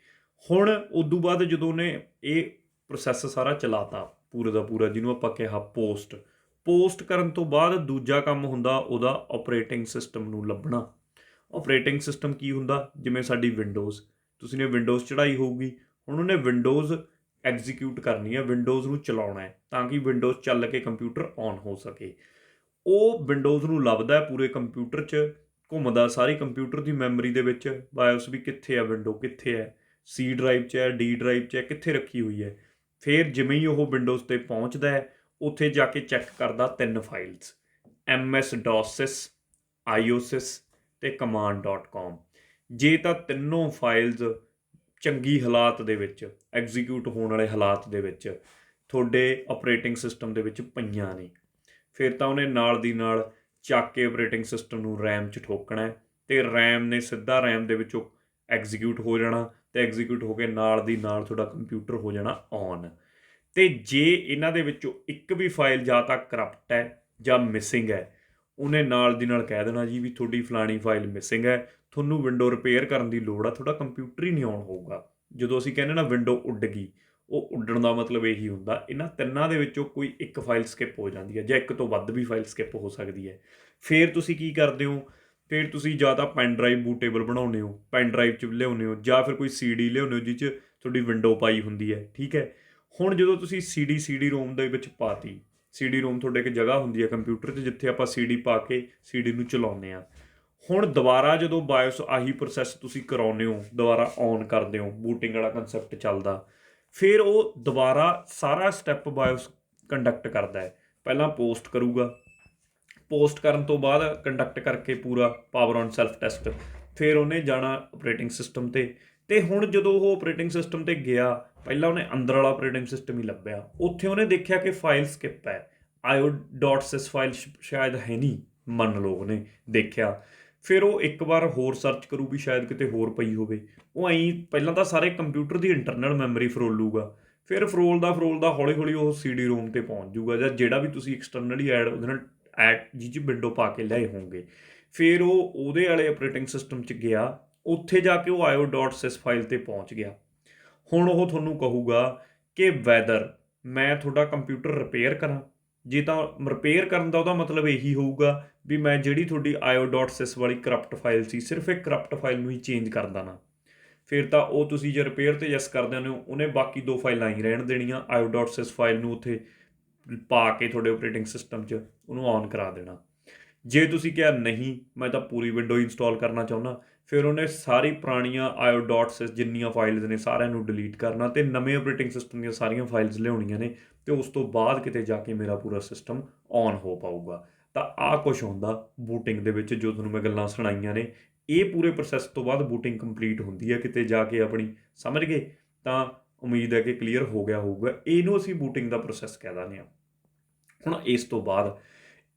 ਹੁਣ ਉਦੋਂ ਬਾਅਦ ਜਦੋਂ ਉਹਨੇ ਇਹ ਪ੍ਰੋਸੈਸ ਸਾਰਾ ਚਲਾਤਾ ਪੂਰੇ ਦਾ ਪੂਰਾ, ਜਿਹਨੂੰ ਆਪਾਂ ਕਿਹਾ ਪੋਸਟ ਕਰਨ ਤੋਂ ਬਾਅਦ ਦੂਜਾ ਕੰਮ ਹੁੰਦਾ ਉਹਦਾ ਆਪਰੇਟਿੰਗ ਸਿਸਟਮ ਨੂੰ ਲੱਭਣਾ। ਆਪਰੇਟਿੰਗ ਸਿਸਟਮ ਕੀ ਹੁੰਦਾ? ਜਿਵੇਂ ਸਾਡੀ ਵਿੰਡੋਜ਼, ਤੁਸੀਂ ਨੇ ਵਿੰਡੋਜ਼ ਚੜਾਈ ਹੋਊਗੀ, ਹੁਣ ਉਹਨੇ ਵਿੰਡੋਜ਼ ਐਗਜ਼ੀਕਿਊਟ ਕਰਨੀ ਹੈ, ਵਿੰਡੋਜ਼ ਨੂੰ ਚਲਾਉਣਾ ਹੈ ਤਾਂ ਕਿ ਵਿੰਡੋਜ਼ ਚੱਲ ਕੇ ਕੰਪਿਊਟਰ ਔਨ ਹੋ ਸਕੇ। ਉਹ ਵਿੰਡੋਜ਼ ਨੂੰ ਲੱਭਦਾ ਪੂਰੇ ਕੰਪਿਊਟਰ 'ਚ, ਘੁੰਮਦਾ ਸਾਰੀ ਕੰਪਿਊਟਰ ਦੀ ਮੈਮਰੀ ਦੇ ਵਿੱਚ ਬਾਇਓਸ ਵੀ ਕਿੱਥੇ ਹੈ, ਵਿੰਡੋ ਕਿੱਥੇ ਹੈ, C ਡਰਾਈਵ 'ਚ ਹੈ, D ਡਰਾਈਵ 'ਚ ਹੈ, ਕਿੱਥੇ ਰੱਖੀ ਹੋਈ ਹੈ। ਫਿਰ ਜਿਵੇਂ ਹੀ ਉਹ ਵਿੰਡੋਜ਼ 'ਤੇ ਪਹੁੰਚਦਾ ਹੈ ਉੱਥੇ ਜਾ ਕੇ ਚੈੱਕ ਕਰਦਾ 3 ਫਾਈਲਸ, MS-DOS, IOSIS ਅਤੇ command.com। ਜੇ ਤਾਂ ਤਿੰਨੋਂ ਫਾਈਲਸ ਚੰਗੀ ਹਾਲਾਤ ਦੇ ਵਿੱਚ, ਐਗਜ਼ੀਕਿਊਟ ਹੋਣ ਵਾਲੇ ਹਾਲਾਤ ਦੇ ਵਿੱਚ ਤੁਹਾਡੇ ਆਪਰੇਟਿੰਗ ਸਿਸਟਮ ਦੇ ਵਿੱਚ ਪਈਆਂ ਨੇ, ਫਿਰ ਤਾਂ ਉਹਨੇ ਨਾਲ ਦੀ ਨਾਲ ਚੱਕ ਕੇ ਆਪਰੇਟਿੰਗ ਸਿਸਟਮ ਨੂੰ ਰੈਮ 'ਚ ਠੋਕਣਾ ਅਤੇ ਰੈਮ ਨੇ ਸਿੱਧਾ ਰੈਮ ਦੇ ਵਿੱਚੋਂ ਐਗਜ਼ੀਕਿਊਟ ਹੋ ਜਾਣਾ ਅਤੇ ਐਗਜ਼ੀਕਿਊਟ ਹੋ ਕੇ ਨਾਲ ਦੀ ਨਾਲ ਤੁਹਾਡਾ ਕੰਪਿਊਟਰ ਹੋ ਜਾਣਾ ਔਨ। ਅਤੇ ਜੇ ਇਹਨਾਂ ਦੇ ਵਿੱਚੋਂ ਇੱਕ ਵੀ ਫਾਈਲ ਜਾਂ ਤਾਂ ਕਰਪਟ ਹੈ ਜਾਂ ਮਿਸਿੰਗ ਹੈ, ਉਹਨੇ ਨਾਲ ਦੀ ਨਾਲ ਕਹਿ ਦੇਣਾ ਜੀ ਵੀ ਤੁਹਾਡੀ ਫਲਾਣੀ ਫਾਈਲ ਮਿਸਿੰਗ ਹੈ, ਤੁਹਾਨੂੰ ਵਿੰਡੋ ਰਿਪੇਅਰ ਕਰਨ ਦੀ ਲੋੜ ਆ, ਤੁਹਾਡਾ ਕੰਪਿਊਟਰ ਹੀ ਨਹੀਂ ਔਨ ਹੋਊਗਾ। ਜਦੋਂ ਅਸੀਂ ਕਹਿੰਦੇ ਨਾ ਵਿੰਡੋ ਉੱਡ ਗਈ, ਉਹ ਉੱਡਣ ਦਾ ਮਤਲਬ ਇਹੀ ਹੁੰਦਾ ਇਹਨਾਂ ਤਿੰਨਾਂ ਦੇ ਵਿੱਚੋਂ ਕੋਈ ਇੱਕ ਫਾਈਲ ਸਕਿਪ ਹੋ ਜਾਂਦੀ ਹੈ ਜਾਂ ਇੱਕ ਤੋਂ ਵੱਧ ਵੀ ਫਾਈਲ ਸਕਿਪ ਹੋ ਸਕਦੀ ਹੈ। ਫਿਰ ਤੁਸੀਂ ਕੀ ਕਰਦੇ ਹੋ? ਫਿਰ ਤੁਸੀਂ ਜਾਂ ਤਾਂ ਪੈਨ ਡਰਾਈਵ ਬੂਟੇਬਲ ਬਣਾਉਂਦੇ ਹੋ, ਪੈਨ ਡਰਾਈਵ 'ਚ ਲਿਆਉਂਦੇ ਹੋ, ਜਾਂ ਫਿਰ ਕੋਈ CD ਲਿਆਉਂਦੇ ਹੋ ਜਿਹ 'ਚ ਤੁਹਾਡੀ ਵਿੰਡੋ ਪਾਈ ਹੁੰਦੀ ਹੈ, ਠੀਕ ਹੈ। ਹੁਣ ਜਦੋਂ ਤੁਸੀਂ CD ਰੋਮ ਦੇ ਵਿੱਚ ਪਾਤੀ, CD ਰੋਮ ਤੁਹਾਡੇ ਇੱਕ ਜਗ੍ਹਾ ਹੁੰਦੀ ਹੈ ਕੰਪਿਊਟਰ 'ਚ ਜਿੱਥੇ ਆਪਾਂ CD ਪਾ ਕੇ CD ਨੂੰ ਚਲਾਉਂਦੇ ਹਾਂ। ਹੁਣ ਦੁਬਾਰਾ ਜਦੋਂ ਬਾਇਓਸ ਆਹੀ ਪ੍ਰੋਸੈਸ ਤੁਸੀਂ ਕਰਾਉਂਦੇ ਹੋ, ਦੁਬਾਰਾ ਔਨ ਕਰਦੇ ਹੋ, ਬੂਟਿੰਗ ਵਾਲਾ ਕੰਸੈਪਟ ਚੱਲਦਾ, ਫਿਰ ਉਹ ਦੁਬਾਰਾ ਸਾਰਾ ਸਟੈਪ ਬਾਇਓਸ ਕੰਡਕਟ ਕਰਦਾ ਹੈ। ਪਹਿਲਾਂ ਪੋਸਟ ਕਰੂਗਾ, ਪੋਸਟ ਕਰਨ ਤੋਂ ਬਾਅਦ ਕੰਡਕਟ ਕਰਕੇ ਪੂਰਾ ਪਾਵਰ ਔਨ ਸੈਲਫ ਟੈਸਟ, ਫਿਰ ਉਹਨੇ ਜਾਣਾ ਆਪਰੇਟਿੰਗ ਸਿਸਟਮ 'ਤੇ। ਅਤੇ ਹੁਣ ਜਦੋਂ ਉਹ ਆਪਰੇਟਿੰਗ ਸਿਸਟਮ 'ਤੇ ਗਿਆ, ਪਹਿਲਾਂ ਉਹਨੇ ਅੰਦਰ ਵਾਲਾ ਆਪਰੇਟਿੰਗ ਸਿਸਟਮ ਹੀ ਲੱਭਿਆ, ਉੱਥੇ ਉਹਨੇ ਦੇਖਿਆ ਕਿ ਫਾਈਲ ਸਕਿਪ ਹੈ, IO.sys ਫਾਈਲ ਸ਼ਾਇਦ ਹੈ ਨਹੀਂ, ਮੰਨ ਲਓ ਉਹਨੇ ਦੇਖਿਆ। ਫਿਰ ਉਹ ਇੱਕ ਵਾਰ ਹੋਰ ਸਰਚ ਕਰੂ ਵੀ ਸ਼ਾਇਦ ਕਿਤੇ ਹੋਰ ਪਈ ਹੋਵੇ। ਉਹ ਐਂ ਪਹਿਲਾਂ ਤਾਂ ਸਾਰੇ ਕੰਪਿਊਟਰ ਦੀ ਇੰਟਰਨਲ ਮੈਮਰੀ ਫਰੋਲੂਗਾ, ਫਿਰ ਫਰੋਲਦਾ ਹੌਲੀ ਹੌਲੀ ਉਹ CD ਰੋਮ 'ਤੇ ਪਹੁੰਚ ਜੂਗਾ ਜਾਂ ਜਿਹੜਾ ਵੀ ਤੁਸੀਂ ਐਕਸਟਰਨਲੀ ਉਹਦੇ ਨਾਲ ਜਿਹ 'ਚ ਵਿੰਡੋ ਪਾ ਕੇ ਲਿਆਏ ਹੋਣਗੇ। ਫਿਰ ਉਹ ਉਹਦੇ ਵਾਲੇ ਆਪਰੇਟਿੰਗ ਸਿਸਟਮ 'ਚ ਗਿਆ, ਉੱਥੇ ਜਾ ਕੇ ਉਹ IO.sys ਫਾਈਲ 'ਤੇ ਪਹੁੰਚ ਗਿਆ। ਹੁਣ ਉਹ ਤੁਹਾਨੂੰ ਕਹੂਗਾ ਕਿ ਵੈਦਰ ਮੈਂ ਤੁਹਾਡਾ ਕੰਪਿਊਟਰ ਰਿਪੇਅਰ ਕਰਾਂ। ਜੇ ਤਾਂ ਰਿਪੇਅਰ ਕਰਨ ਦਾ ਉਹਦਾ ਮਤਲਬ ਇਹੀ ਹੋਊਗਾ ਵੀ ਮੈਂ ਜਿਹੜੀ ਤੁਹਾਡੀ IO.sys ਵਾਲੀ ਕਰਪਟ ਫਾਈਲ ਸੀ, ਸਿਰਫ ਇੱਕ ਕਰਪਟ ਫਾਈਲ ਨੂੰ ਹੀ ਚੇਂਜ ਕਰ ਦੇਣਾ। ਫਿਰ ਤਾਂ ਉਹ ਤੁਸੀਂ ਜੇ ਰਿਪੇਅਰ 'ਤੇ ਯੈਸ ਕਰ ਦਿੰਦੇ ਹੋ, ਉਹਨੇ ਬਾਕੀ 2 ਫਾਈਲਾਂ ਹੀ ਰਹਿਣ ਦੇਣੀਆਂ, IO.sys ਫਾਈਲ ਨੂੰ ਉੱਥੇ ਪਾ ਕੇ ਤੁਹਾਡੇ ਆਪਰੇਟਿੰਗ ਸਿਸਟਮ 'ਚ ਉਹਨੂੰ ਔਨ ਕਰਾ ਦੇਣਾ। ਜੇ ਤੁਸੀਂ ਕਿਹਾ ਨਹੀਂ ਮੈਂ ਤਾਂ ਪੂਰੀ ਵਿੰਡੋ ਇੰਸਟਾਲ ਕਰਨਾ ਚਾਹੁੰਦਾ, ਫਿਰ ਉਹਨੇ ਸਾਰੀ ਪੁਰਾਣੀਆਂ IO.sys ਜਿੰਨੀਆਂ ਫਾਈਲਸ ਨੇ ਸਾਰਿਆਂ ਨੂੰ ਡਿਲੀਟ ਕਰਨਾ ਅਤੇ ਨਵੇਂ ਆਪਰੇਟਿੰਗ ਸਿਸਟਮ ਦੀਆਂ ਸਾਰੀਆਂ ਫਾਈਲਸ ਲਿਆਉਣੀਆਂ ਨੇ ਅਤੇ ਉਸ ਤੋਂ ਬਾਅਦ ਕਿਤੇ ਜਾ ਕੇ ਮੇਰਾ ਪੂਰਾ ਸਿਸਟਮ ਔਨ ਹੋ ਪਾਊਗਾ। ਤਾਂ ਆਹ ਕੁਛ ਹੁੰਦਾ ਬੂਟਿੰਗ ਦੇ ਵਿੱਚ, ਜੋ ਤੁਹਾਨੂੰ ਮੈਂ ਗੱਲਾਂ ਸੁਣਾਈਆਂ ਨੇ। ਇਹ ਪੂਰੇ ਪ੍ਰੋਸੈਸ ਤੋਂ ਬਾਅਦ ਬੂਟਿੰਗ ਕੰਪਲੀਟ ਹੁੰਦੀ ਹੈ ਕਿਤੇ ਜਾ ਕੇ ਆਪਣੀ, ਸਮਝ ਗਏ? ਤਾਂ ਉਮੀਦ ਹੈ ਕਿ ਕਲੀਅਰ ਹੋ ਗਿਆ ਹੋਊਗਾ। ਇਹਨੂੰ ਅਸੀਂ ਬੂਟਿੰਗ ਦਾ ਪ੍ਰੋਸੈਸ ਕਹਿ ਦਿੰਦੇ ਹਾਂ। ਹੁਣ ਇਸ ਤੋਂ ਬਾਅਦ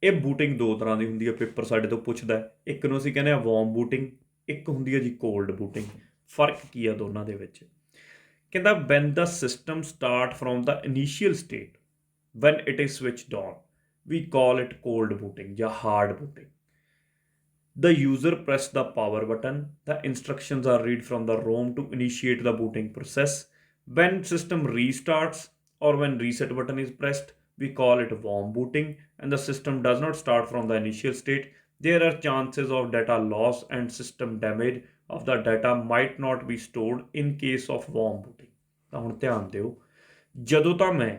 ਇਹ ਬੂਟਿੰਗ 2 ਤਰ੍ਹਾਂ ਦੀ ਹੁੰਦੀ ਹੈ, ਪੇਪਰ ਸਾਡੇ ਤੋਂ ਪੁੱਛਦਾ। ਇੱਕ ਨੂੰ ਅਸੀਂ ਕਹਿੰਦੇ ਹਾਂ ਵਾਰਮ ਬੂਟਿੰਗ, ਇੱਕ ਹੁੰਦੀ ਹੈ ਜੀ ਕੋਲਡ ਬੂਟਿੰਗ। ਫਰਕ ਕੀ ਆ ਦੋਨਾਂ ਦੇ ਵਿੱਚ? ਕਹਿੰਦਾ when the system start from the initial state when it is switched on we call it cold booting ਜਾਂ hard booting. The user press the power button. The instructions are read from the ROM to initiate the booting process. When system restarts or when reset button is pressed, we call it warm booting, and the system does not start from the initial state. There are chances of data loss and system damage of the data might not be stored in case of warm booting. ਤਾਂ ਹੁਣ ਧਿਆਨ ਦਿਓ, ਜਦੋਂ ਤਾਂ ਮੈਂ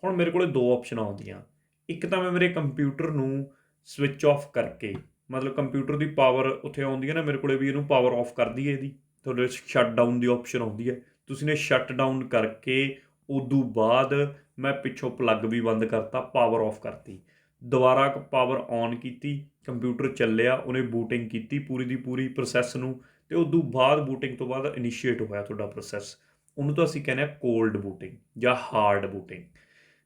ਹੁਣ ਮੇਰੇ ਕੋਲ 2 ਆਪਸ਼ਨ ਆਉਂਦੀਆਂ। ਇੱਕ ਤਾਂ ਮੈਂ ਮੇਰੇ ਕੰਪਿਊਟਰ ਨੂੰ ਸਵਿਚ ਆਫ ਕਰਕੇ, ਮਤਲਬ ਕੰਪਿਊਟਰ ਦੀ ਪਾਵਰ ਉੱਥੇ ਆਉਂਦੀ ਹੈ ਨਾ ਮੇਰੇ ਕੋਲ ਵੀ ਇਹਨੂੰ ਪਾਵਰ ਆਫ ਕਰ ਦਈਏ, ਇਹਦੀ ਤੁਹਾਡੇ ਸ਼ਟ ਡਾਊਨ ਦੀ ਆਪਸ਼ਨ ਆਉਂਦੀ ਹੈ, ਤੁਸੀਂ ਨੇ ਸ਼ਟ ਡਾਊਨ ਕਰਕੇ ਉਦੋਂ ਬਾਅਦ ਮੈਂ ਪਿੱਛੋਂ ਪਲੱਗ ਵੀ ਬੰਦ ਕਰਤਾ, ਪਾਵਰ ਆਫ ਕਰਤੀ, ਦੁਬਾਰਾ ਪਾਵਰ ਔਨ ਕੀਤੀ, ਕੰਪਿਊਟਰ ਚੱਲਿਆ, ਉਹਨੇ ਬੂਟਿੰਗ ਕੀਤੀ ਪੂਰੀ ਦੀ ਪੂਰੀ ਪ੍ਰੋਸੈਸ ਨੂੰ, ਅਤੇ ਉਦੋਂ ਬਾਅਦ ਬੂਟਿੰਗ ਤੋਂ ਬਾਅਦ ਇਨੀਸ਼ੀਏਟ ਹੋਇਆ ਤੁਹਾਡਾ ਪ੍ਰੋਸੈਸ। ਉਹਨੂੰ ਤਾਂ ਅਸੀਂ ਕਹਿੰਦੇ ਹਾਂ ਕੋਲਡ ਬੂਟਿੰਗ ਜਾਂ ਹਾਰਡ ਬੂਟਿੰਗ।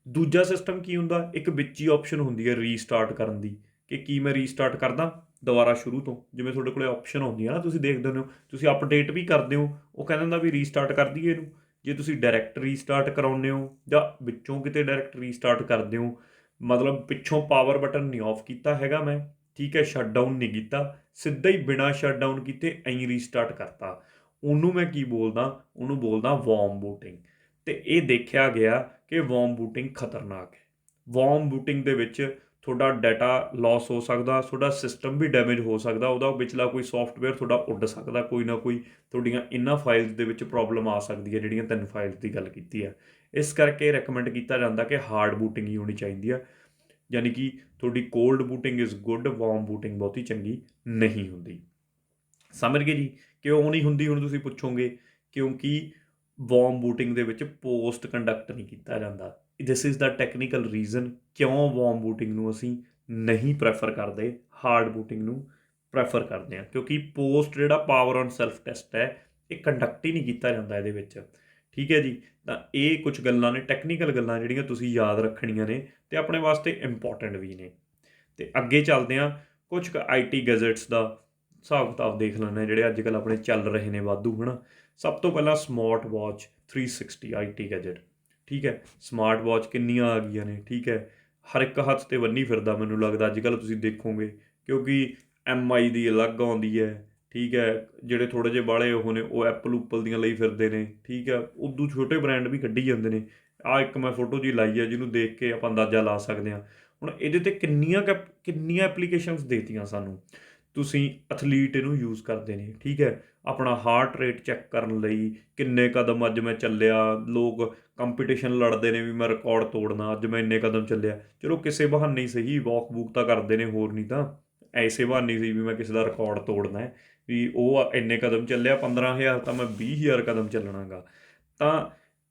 ਦੂਜਾ ਸਿਸਟਮ ਕੀ ਹੁੰਦਾ, ਇੱਕ ਵਿੱਚ ਹੀ ਆਪਸ਼ਨ ਹੁੰਦੀ ਹੈ ਰੀਸਟਾਰਟ ਕਰਨ ਦੀ, ਕਿ ਕੀ ਮੈਂ ਰੀਸਟਾਰਟ ਕਰਦਾ ਦੁਬਾਰਾ ਸ਼ੁਰੂ ਤੋਂ। ਜਿਵੇਂ ਤੁਹਾਡੇ ਕੋਲ ਆਪਸ਼ਨ ਹੁੰਦੀ ਹੈ ਨਾ, ਤੁਸੀਂ ਦੇਖਦੇ ਹੋ, ਤੁਸੀਂ ਅਪਡੇਟ ਵੀ ਕਰਦੇ ਹੋ, ਉਹ ਕਹਿੰਦਾ ਹੁੰਦਾ ਵੀ ਰੀਸਟਾਰਟ ਕਰ ਦਈਏ ਇਹਨੂੰ। ਜੇ ਤੁਸੀਂ ਡਾਇਰੈਕਟ ਰੀਸਟਾਰਟ ਕਰਾਉਂਦੇ ਹੋ ਜਾਂ ਵਿੱਚੋਂ ਕਿਤੇ ਡਾਇਰੈਕਟ ਰੀਸਟਾਰਟ ਕਰਦੇ ਹੋ, ਮਤਲਬ ਪਿੱਛੋਂ ਪਾਵਰ ਬਟਨ ਨਹੀਂ ਆਫ ਕੀਤਾ ਹੈਗਾ ਮੈਂ, ਠੀਕ ਹੈ, ਸ਼ਟ ਡਾਊਨ ਨਹੀਂ ਕੀਤਾ, ਸਿੱਧਾ ਹੀ ਬਿਨਾਂ ਸ਼ਟ ਡਾਊਨ ਕੀਤੇ ਐਂ ਰੀਸਟਾਰਟ ਕਰਤਾ, ਉਹਨੂੰ ਮੈਂ ਕੀ ਬੋਲਦਾ, ਉਹਨੂੰ ਬੋਲਦਾ ਵਾਰਮ ਬੂਟਿੰਗ। ਅਤੇ ਇਹ ਦੇਖਿਆ ਗਿਆ ਕਿ ਵਾਰਮ ਬੂਟਿੰਗ ਖਤਰਨਾਕ ਹੈ। ਵਾਰਮ ਬੂਟਿੰਗ ਦੇ ਵਿੱਚ ਤੁਹਾਡਾ ਡਾਟਾ ਲਾਸ ਹੋ ਸਕਦਾ, ਤੁਹਾਡਾ ਸਿਸਟਮ ਵੀ ਡੈਮੇਜ ਹੋ ਸਕਦਾ, ਉਹਦਾ ਵਿਚਲਾ ਕੋਈ ਸੋਫਟਵੇਅਰ ਤੁਹਾਡਾ ਉੱਡ ਸਕਦਾ, ਕੋਈ ਨਾ ਕੋਈ ਤੁਹਾਡੀਆਂ ਇਹਨਾਂ ਫਾਈਲਸ ਦੇ ਵਿੱਚ ਪ੍ਰੋਬਲਮ ਆ ਸਕਦੀ ਹੈ, ਜਿਹੜੀਆਂ 3 ਫਾਈਲਸ ਦੀ ਗੱਲ ਕੀਤੀ ਹੈ। ਇਸ ਕਰਕੇ ਰეკਮੈਂਡ ਕੀਤਾ ਜਾਂਦਾ ਕਿ ਹਾਰਡ ਬੂਟਿੰਗ ਹੀ ਹੋਣੀ ਚਾਹੀਦੀ ਆ, ਯਾਨੀ ਕਿ ਤੁਹਾਡੀ cold booting is good, warm booting ਬਹੁਤੀ ਚੰਗੀ ਨਹੀਂ ਹੁੰਦੀ। ਸਮਝ ਗਏ ਜੀ? ਕਿਉਂ ਨਹੀਂ ਹੁੰਦੀ ਹੁਣ ਤੁਸੀਂ ਪੁੱਛੋਗੇ, ਕਿਉਂਕਿ ਵਾਰਮ ਬੂਟਿੰਗ ਦੇ ਵਿੱਚ ਪੋਸਟ ਕੰਡਕਟ ਨਹੀਂ ਕੀਤਾ ਜਾਂਦਾ। This is the technical reason ਕਿਉਂ ਵਾਰਮ ਬੂਟਿੰਗ ਨੂੰ ਅਸੀਂ ਨਹੀਂ ਪ੍ਰੈਫਰ ਕਰਦੇ, ਹਾਰਡ ਬੂਟਿੰਗ ਨੂੰ ਪ੍ਰੈਫਰ ਕਰਦੇ ਹਾਂ, ਕਿਉਂਕਿ ਪੋਸਟ ਜਿਹੜਾ ਪਾਵਰ ਔਨ ਸੈਲਫ ਟੈਸਟ ਹੈ, ਇਹ ਕੰਡਕਟ ਹੀ ਨਹੀਂ ਕੀਤਾ ਜਾਂਦਾ ਇਹਦੇ ਵਿੱਚ। ਠੀਕ ਹੈ ਜੀ? ਤਾਂ ਇਹ ਕੁਝ ਗੱਲਾਂ ਨੇ, ਟੈਕਨੀਕਲ ਗੱਲਾਂ ਜਿਹੜੀਆਂ ਤੁਸੀਂ ਯਾਦ ਰੱਖਣੀਆਂ ਨੇ ਅਤੇ ਆਪਣੇ ਵਾਸਤੇ ਇੰਪੋਰਟੈਂਟ ਵੀ ਨੇ। ਅਤੇ ਅੱਗੇ ਚੱਲਦੇ ਹਾਂ, ਕੁਝ ਕੁ IT ਗੈਜਟਸ ਦਾ ਹਿਸਾਬ ਕਿਤਾਬ ਦੇਖ ਲੈਂਦੇ ਹਾਂ, ਜਿਹੜੇ ਅੱਜ ਕੱਲ੍ਹ ਆਪਣੇ ਚੱਲ ਰਹੇ ਨੇ ਵਾਧੂ, ਹੈ ਨਾ। ਸਭ ਤੋਂ ਪਹਿਲਾਂ ਸਮਾਰਟ ਵਾਚ 360 IT ਗੈਜਟ। ਠੀਕ ਹੈ, ਸਮਾਰਟ ਵਾਚ ਕਿੰਨੀਆਂ ਆ ਗਈਆਂ ਨੇ, ਠੀਕ ਹੈ, ਹਰ ਇੱਕ ਹੱਥ 'ਤੇ ਬੰਨੀ ਫਿਰਦਾ ਮੈਨੂੰ ਲੱਗਦਾ ਅੱਜ ਕੱਲ੍ਹ ਤੁਸੀਂ ਦੇਖੋਗੇ, ਕਿਉਂਕਿ MI ਦੀ ਅਲੱਗ ਆਉਂਦੀ ਹੈ, ਠੀਕ ਹੈ, ਜਿਹੜੇ ਥੋੜ੍ਹੇ ਜਿਹੇ ਬਾਹਲੇ ਉਹ ਨੇ ਉਹ ਐਪਲ ਦੀਆਂ ਲਈ ਫਿਰਦੇ ਨੇ, ਠੀਕ ਹੈ, ਉਦੋਂ ਛੋਟੇ ਬ੍ਰਾਂਡ ਵੀ ਕੱਢੀ ਜਾਂਦੇ ਨੇ। ਆਹ ਇੱਕ ਮੈਂ ਫੋਟੋ ਜੀ ਲਾਈ ਹੈ, ਜਿਹਨੂੰ ਦੇਖ ਕੇ ਆਪਾਂ ਅੰਦਾਜ਼ਾ ਲਾ ਸਕਦੇ ਹਾਂ। ਹੁਣ ਇਹਦੇ 'ਤੇ ਕਿੰਨੀਆਂ ਐਪਲੀਕੇਸ਼ਨਸ ਦੇਤੀਆਂ ਸਾਨੂੰ। ਤੁਸੀਂ ਐਥਲੀਟ ਇਹਨੂੰ ਯੂਜ਼ ਕਰਦੇ ਨੇ, ਠੀਕ ਹੈ, ਆਪਣਾ ਹਾਰਟ ਰੇਟ ਚੈੱਕ ਕਰਨ ਲਈ, ਕਿੰਨੇ ਕਦਮ ਅੱਜ ਮੈਂ ਚੱਲਿਆ, ਲੋਕ ਕੰਪੀਟੀਸ਼ਨ ਲੜਦੇ ਨੇ ਵੀ ਮੈਂ ਰਿਕਾਰਡ ਤੋੜਨਾ, ਅੱਜ ਮੈਂ ਇੰਨੇ ਕਦਮ ਚੱਲਿਆ, ਚਲੋ ਕਿਸੇ ਬਹਾਨੇ ਹੀ ਸਹੀ ਵੋਕ ਵੂਕ ਤਾਂ ਕਰਦੇ ਨੇ, ਹੋਰ ਨਹੀਂ ਤਾਂ ਐਸੇ ਬਹਾਨੇ ਸੀ ਵੀ ਮੈਂ ਕਿਸੇ ਦਾ ਰਿਕਾਰਡ ਤੋੜਨਾ ਹੈ, ਵੀ ਉਹ ਇੰਨੇ ਕਦਮ ਚੱਲਿਆ, 15,000 ਤਾਂ ਮੈਂ 20,000 ਕਦਮ ਚੱਲਣਾ ਗਾ। ਤਾਂ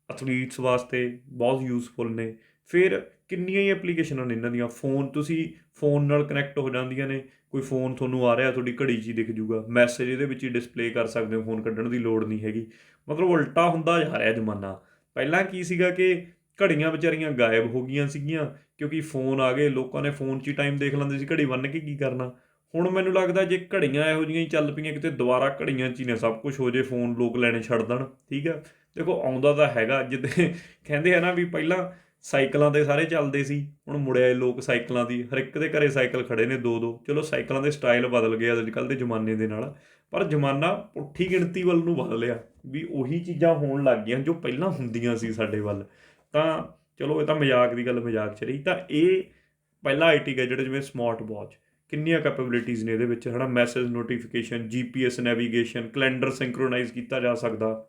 ਐਥਲੀਟਸ ਵਾਸਤੇ ਬਹੁਤ ਯੂਜ਼ਫੁਲ ਨੇ। ਫਿਰ ਕਿੰਨੀਆਂ ਹੀ ਐਪਲੀਕੇਸ਼ਨਾਂ ਨੇ ਇਹਨਾਂ ਦੀਆਂ। ਤੁਸੀਂ ਫੋਨ ਨਾਲ ਕਨੈਕਟ ਹੋ ਜਾਂਦੀਆਂ ਨੇ, ਕੋਈ ਫੋਨ ਤੁਹਾਨੂੰ ਆ ਰਿਹਾ, ਤੁਹਾਡੀ ਘੜੀ 'ਚ ਹੀ ਦਿਖ ਜੂਗਾ, ਮੈਸੇਜ ਇਹਦੇ ਵਿੱਚ ਹੀ ਡਿਸਪਲੇ ਕਰ ਸਕਦੇ ਹੋ, ਫੋਨ ਕੱਢਣ ਦੀ ਲੋੜ ਨਹੀਂ ਹੈਗੀ। ਮਤਲਬ ਉਲਟਾ ਹੁੰਦਾ ਜਾ ਰਿਹਾ ਜ਼ਮਾਨਾ। ਪਹਿਲਾਂ ਕੀ ਸੀਗਾ ਕਿ ਘੜੀਆਂ ਵਿਚਾਰੀਆਂ ਗਾਇਬ ਹੋ ਗਈਆਂ ਸੀਗੀਆਂ, ਕਿਉਂਕਿ ਫੋਨ ਆ ਗਏ, ਲੋਕਾਂ ਨੇ ਫੋਨ 'ਚ ਹੀ ਟਾਈਮ ਦੇਖ ਲੈਂਦੇ ਸੀ, ਘੜੀ ਬੰਨ੍ਹ ਕੇ ਕੀ ਕਰਨਾ। ਹੁਣ ਮੈਨੂੰ ਲੱਗਦਾ ਜੇ ਘੜੀਆਂ ਇਹੋ ਜਿਹੀਆਂ ਹੀ ਚੱਲ ਪਈਆਂ ਕਿਤੇ, ਦੁਬਾਰਾ ਘੜੀਆਂ 'ਚ ਹੀ ਨੇ ਸਭ ਕੁਛ ਹੋ ਜੇ, ਫੋਨ ਲੋਕ ਲੈਣੇ ਛੱਡ ਦੇਣ। ਠੀਕ ਹੈ, ਦੇਖੋ ਆਉਂਦਾ ਤਾਂ ਹੈਗਾ, ਜਿੱਦਾਂ ਕਹਿੰਦੇ ਆ ਨਾ ਵੀ ਪਹਿਲਾਂ ਸਾਈਕਲਾਂ 'ਤੇ ਸਾਰੇ ਚੱਲਦੇ ਸੀ, ਹੁਣ ਮੁੜਿਆ ਲੋਕ ਸਾਈਕਲਾਂ ਦੀ, ਹਰ ਇੱਕ ਦੇ ਘਰੇ ਸਾਈਕਲ ਖੜ੍ਹੇ ਨੇ 2-2। ਚਲੋ ਸਾਈਕਲਾਂ ਦੇ ਸਟਾਈਲ ਬਦਲ ਗਏ ਅੱਜ ਕੱਲ੍ਹ ਦੇ ਜ਼ਮਾਨੇ ਦੇ ਨਾਲ, ਪਰ ਜ਼ਮਾਨਾ ਪੁੱਠੀ ਗਿਣਤੀ ਵੱਲ ਨੂੰ ਬਦਲਿਆ, ਵੀ ਉਹੀ ਚੀਜ਼ਾਂ ਹੋਣ ਲੱਗ ਗਈਆਂ ਜੋ ਪਹਿਲਾਂ ਹੁੰਦੀਆਂ ਸੀ ਸਾਡੇ ਵੱਲ। ਤਾਂ ਚਲੋ ਇਹ ਤਾਂ ਮਜ਼ਾਕ ਦੀ ਗੱਲ ਮਜ਼ਾਕ 'ਚ ਰਹੀ। ਤਾਂ ਇਹ ਪਹਿਲਾ IT ਗੈਜਟ, ਜਿਵੇਂ ਸਮਾਰਟ ਵਾਚ, ਕਿੰਨੀਆਂ ਕੈਪੇਬਿਲਿਟੀਜ਼ ਨੇ ਇਹਦੇ ਵਿੱਚ, ਹੈ ਨਾ। Message notification, GPS navigation, calendar synchronize ਕੀਤਾ ਜਾ ਸਕਦਾ,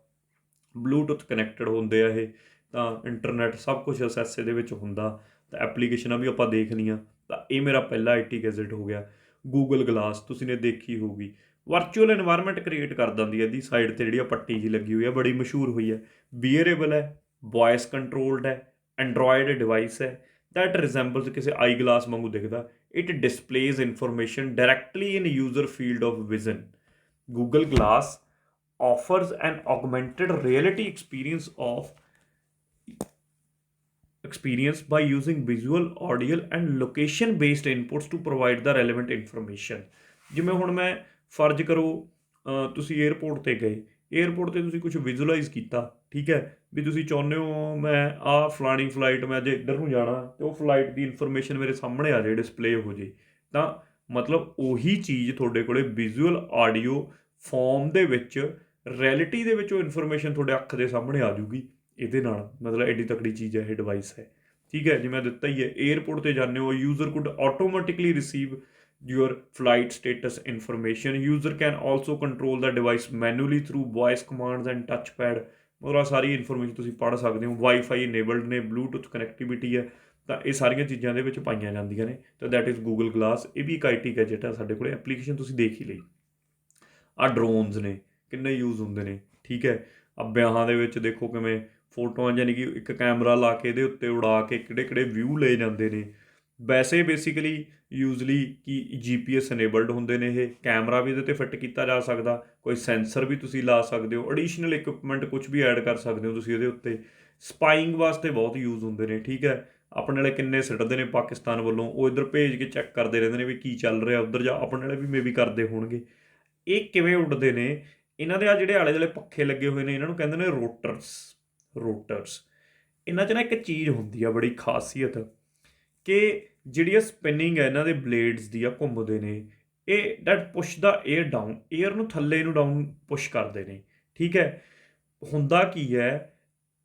ਬਲੂਟੁੱਥ ਕਨੈਕਟਡ ਹੁੰਦੇ ਆ ਇਹ, ਤਾਂ ਇੰਟਰਨੈਟ ਸਭ ਕੁਛ ਅਸੈਸ ਇਹਦੇ ਵਿੱਚ ਹੁੰਦਾ, ਤਾਂ ਐਪਲੀਕੇਸ਼ਨਾਂ ਵੀ ਆਪਾਂ ਦੇਖ ਲਈਆਂ। ਤਾਂ ਇਹ ਮੇਰਾ ਪਹਿਲਾ IT ਗੈਜਟ ਹੋ ਗਿਆ। ਗੂਗਲ ਗਲਾਸ ਤੁਸੀਂ ਨੇ ਦੇਖੀ ਹੋਊਗੀ, ਵਰਚੁਅਲ ਇਨਵਾਇਰਮੈਂਟ ਕ੍ਰੀਏਟ ਕਰ ਦਿੰਦੀ ਹੈ, ਇਹਦੀ ਸਾਈਡ 'ਤੇ ਜਿਹੜੀ ਆ ਪੱਟੀ ਜਿਹੀ ਲੱਗੀ ਹੋਈ ਹੈ, ਬੜੀ ਮਸ਼ਹੂਰ ਹੋਈ ਹੈ। ਵੀਅਰੇਬਲ ਹੈ, ਵੋਇਸ ਕੰਟਰੋਲਡ ਹੈ, ਐਂਡਰੋਇਡ ਡਿਵਾਈਸ ਹੈ, ਦੈਟ ਰਿਜ਼ੈਂਬਲਸ ਕਿਸੇ ਆਈ ਗਲਾਸ ਵਾਂਗੂ ਦਿਖਦਾ। It displays information directly in user field of vision. Google glass offers an augmented reality experience by using visual, audio and location based inputs to provide the relevant information। ਜਿਵੇਂ ਹੁਣ ਮੈਂ ਫਰਜ਼ ਕਰੋ ਤੁਸੀਂ airport 'ਤੇ ਗਏ, ਏਅਰਪੋਰਟ 'ਤੇ ਤੁਸੀਂ ਕੁਝ ਵਿਜ਼ੂਅਲਾਈਜ਼ ਕੀਤਾ, ਠੀਕ ਹੈ, ਵੀ ਤੁਸੀਂ ਚਾਹੁੰਦੇ ਹੋ ਮੈਂ ਆਹ ਫਲਾਣੀ ਫਲਾਈਟ, ਮੈਂ ਜੇ ਇੱਧਰ ਨੂੰ ਜਾਣਾ ਅਤੇ ਉਹ ਫਲਾਈਟ ਦੀ ਇਨਫੋਰਮੇਸ਼ਨ ਮੇਰੇ ਸਾਹਮਣੇ ਆ ਜਾਏ, ਡਿਸਪਲੇ ਹੋ ਜੇ। ਤਾਂ ਮਤਲਬ ਉਹੀ ਚੀਜ਼ ਤੁਹਾਡੇ ਕੋਲ ਵਿਜ਼ੂਅਲ ਆਡੀਓ ਫੋਰਮ ਦੇ ਵਿੱਚ, ਰਿਐਲਿਟੀ ਦੇ ਵਿੱਚ ਉਹ ਇਨਫੋਰਮੇਸ਼ਨ ਤੁਹਾਡੇ ਅੱਖ ਦੇ ਸਾਹਮਣੇ ਆ ਜੂਗੀ ਇਹਦੇ ਨਾਲ। ਮਤਲਬ ਐਡੀ ਤਕੜੀ ਚੀਜ਼ ਹੈ ਇਹ ਡਿਵਾਈਸ ਹੈ, ਠੀਕ ਹੈ। ਜਿਵੇਂ ਦਿੱਤਾ ਹੀ ਹੈ, ਏਅਰਪੋਰਟ 'ਤੇ ਜਾਂਦੇ ਹੋ, user could automatically receive your flight status information. User can also control the device manually through voice commands and touchpad। ਮਤਲਬ ਸਾਰੀ ਇਨਫੋਰਮੇਸ਼ਨ ਤੁਸੀਂ ਪੜ੍ਹ ਸਕਦੇ ਹੋ। ਵਾਈਫਾਈ ਇਨੇਬਲਡ ਨੇ, ਬਲੂਟੁੱਥ ਕਨੈਕਟੀਵਿਟੀ ਹੈ, ਤਾਂ ਇਹ ਸਾਰੀਆਂ ਚੀਜ਼ਾਂ ਦੇ ਵਿੱਚ ਪਾਈਆਂ ਜਾਂਦੀਆਂ ਨੇ। ਤਾਂ ਦੈਟ ਇਜ਼ ਗੂਗਲ ਗਲਾਸ। ਇਹ ਵੀ ਇੱਕ IT ਗੈਜਟ ਹੈ ਸਾਡੇ ਕੋਲ, ਐਪਲੀਕੇਸ਼ਨ ਤੁਸੀਂ ਦੇਖ ਹੀ ਲਈ। ਆਹ ਡਰੋਨਸ ਨੇ, ਕਿੰਨੇ ਯੂਜ਼ ਹੁੰਦੇ ਨੇ, ਠੀਕ ਹੈ। ਆ ਵਿਆਹਾਂ ਦੇ ਵਿੱਚ ਦੇਖੋ ਕਿਵੇਂ ਫੋਟੋਆਂ ਯਾਨੀ ਕਿ ਇੱਕ ਕੈਮਰਾ ਲਾ ਕੇ ਇਹਦੇ ਉੱਤੇ ਉਡਾ ਕੇ ਕਿਹੜੇ ਵਿਊ ਲਏ ਜਾਂਦੇ ਨੇ। ਵੈਸੇ ਬੇਸਿਕਲੀ ਯੂਜ਼ਲੀ ਕਿ GPS ਇਨੇਬਲਡ ਹੁੰਦੇ ਨੇ ਇਹ, ਕੈਮਰਾ ਵੀ ਇਹਦੇ 'ਤੇ ਫਿੱਟ ਕੀਤਾ ਜਾ ਸਕਦਾ, ਕੋਈ ਸੈਂਸਰ ਵੀ ਤੁਸੀਂ ਲਾ ਸਕਦੇ ਹੋ, ਐਡੀਸ਼ਨਲ ਇਕੁਇਪਮੈਂਟ ਕੁਛ ਵੀ ਐਡ ਕਰ ਸਕਦੇ ਹੋ ਤੁਸੀਂ ਇਹਦੇ ਉੱਤੇ। ਸਪਾਈਂਗ ਵਾਸਤੇ ਬਹੁਤ ਯੂਜ਼ ਹੁੰਦੇ ਨੇ, ਠੀਕ ਹੈ। ਆਪਣੇ ਵਾਲੇ ਕਿੰਨੇ ਸਿੱਟਦੇ ਨੇ ਪਾਕਿਸਤਾਨ ਵੱਲੋਂ, ਉਹ ਇੱਧਰ ਭੇਜ ਕੇ ਚੈੱਕ ਕਰਦੇ ਰਹਿੰਦੇ ਨੇ ਵੀ ਕੀ ਚੱਲ ਰਿਹਾ ਉੱਧਰ, ਜਾਂ ਆਪਣੇ ਵਾਲੇ ਵੀ ਮੇਬੀ ਕਰਦੇ ਹੋਣਗੇ। ਇਹ ਕਿਵੇਂ ਉੱਡਦੇ ਨੇ? ਇਹਨਾਂ ਦੇ ਆ ਜਿਹੜੇ ਆਲੇ ਦੁਆਲੇ ਪੱਖੇ ਲੱਗੇ ਹੋਏ ਨੇ, ਇਹਨਾਂ ਨੂੰ ਕਹਿੰਦੇ ਨੇ ਰੋਟਰਸ। ਇਹਨਾਂ 'ਚ ਨਾ ਇੱਕ ਚੀਜ਼ ਹੁੰਦੀ ਆ ਬੜੀ ਖਾਸੀਅਤ, ਕਿ ਜਿਹੜੀ ਆ ਸਪਿਨਿੰਗ ਹੈ ਇਹਨਾਂ ਦੇ ਬਲੇਡਸ ਦੀ ਆ, ਘੁੰਮਦੇ ਨੇ, ਇਹ that push the air down, air ਨੂੰ ਥੱਲੇ ਨੂੰ ਡਾਊਨ ਪੁਸ਼ ਕਰਦੇ ਨੇ, ਠੀਕ ਹੈ। ਹੁੰਦਾ ਕੀ ਹੈ,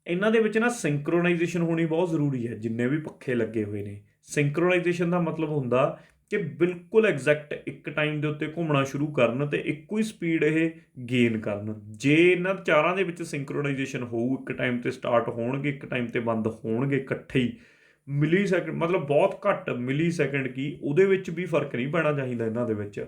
ਇਹਨਾਂ ਦੇ ਵਿੱਚ ਨਾ ਸਿੰਕਰੋਨਾਈਜੇਸ਼ਨ ਹੋਣੀ ਬਹੁਤ ਜ਼ਰੂਰੀ ਹੈ। ਜਿੰਨੇ ਵੀ ਪੱਖੇ ਲੱਗੇ ਹੋਏ ਨੇ, ਸਿੰਕਰੋਨਾਈਜੇਸ਼ਨ ਦਾ ਮਤਲਬ ਹੁੰਦਾ ਕਿ ਬਿਲਕੁਲ ਐਗਜ਼ੈਕਟ ਇੱਕ ਟਾਈਮ ਦੇ ਉੱਤੇ ਘੁੰਮਣਾ ਸ਼ੁਰੂ ਕਰਨ ਅਤੇ ਇੱਕੋ ਹੀ ਸਪੀਡ ਇਹ ਗੇਨ ਕਰਨ। ਜੇ ਇਹਨਾਂ ਚਾਰਾਂ ਦੇ ਵਿੱਚ ਸਿੰਕਰੋਨਾਈਜੇਸ਼ਨ ਹੋਊ, ਇੱਕ ਟਾਈਮ 'ਤੇ ਸਟਾਰਟ ਹੋਣਗੇ, ਇੱਕ ਟਾਈਮ 'ਤੇ ਬੰਦ ਹੋਣਗੇ ਇਕੱਠੇ ਹੀ, ਮਿਲੀ ਸੈਕਿੰਡ ਮਤਲਬ ਬਹੁਤ ਘੱਟ ਮਿਲੀ ਸੈਕਿੰਡ ਕੀ, ਉਹਦੇ ਵਿੱਚ ਵੀ ਫਰਕ ਨਹੀਂ ਪੈਣਾ ਚਾਹੀਦਾ ਇਹਨਾਂ ਦੇ ਵਿੱਚ,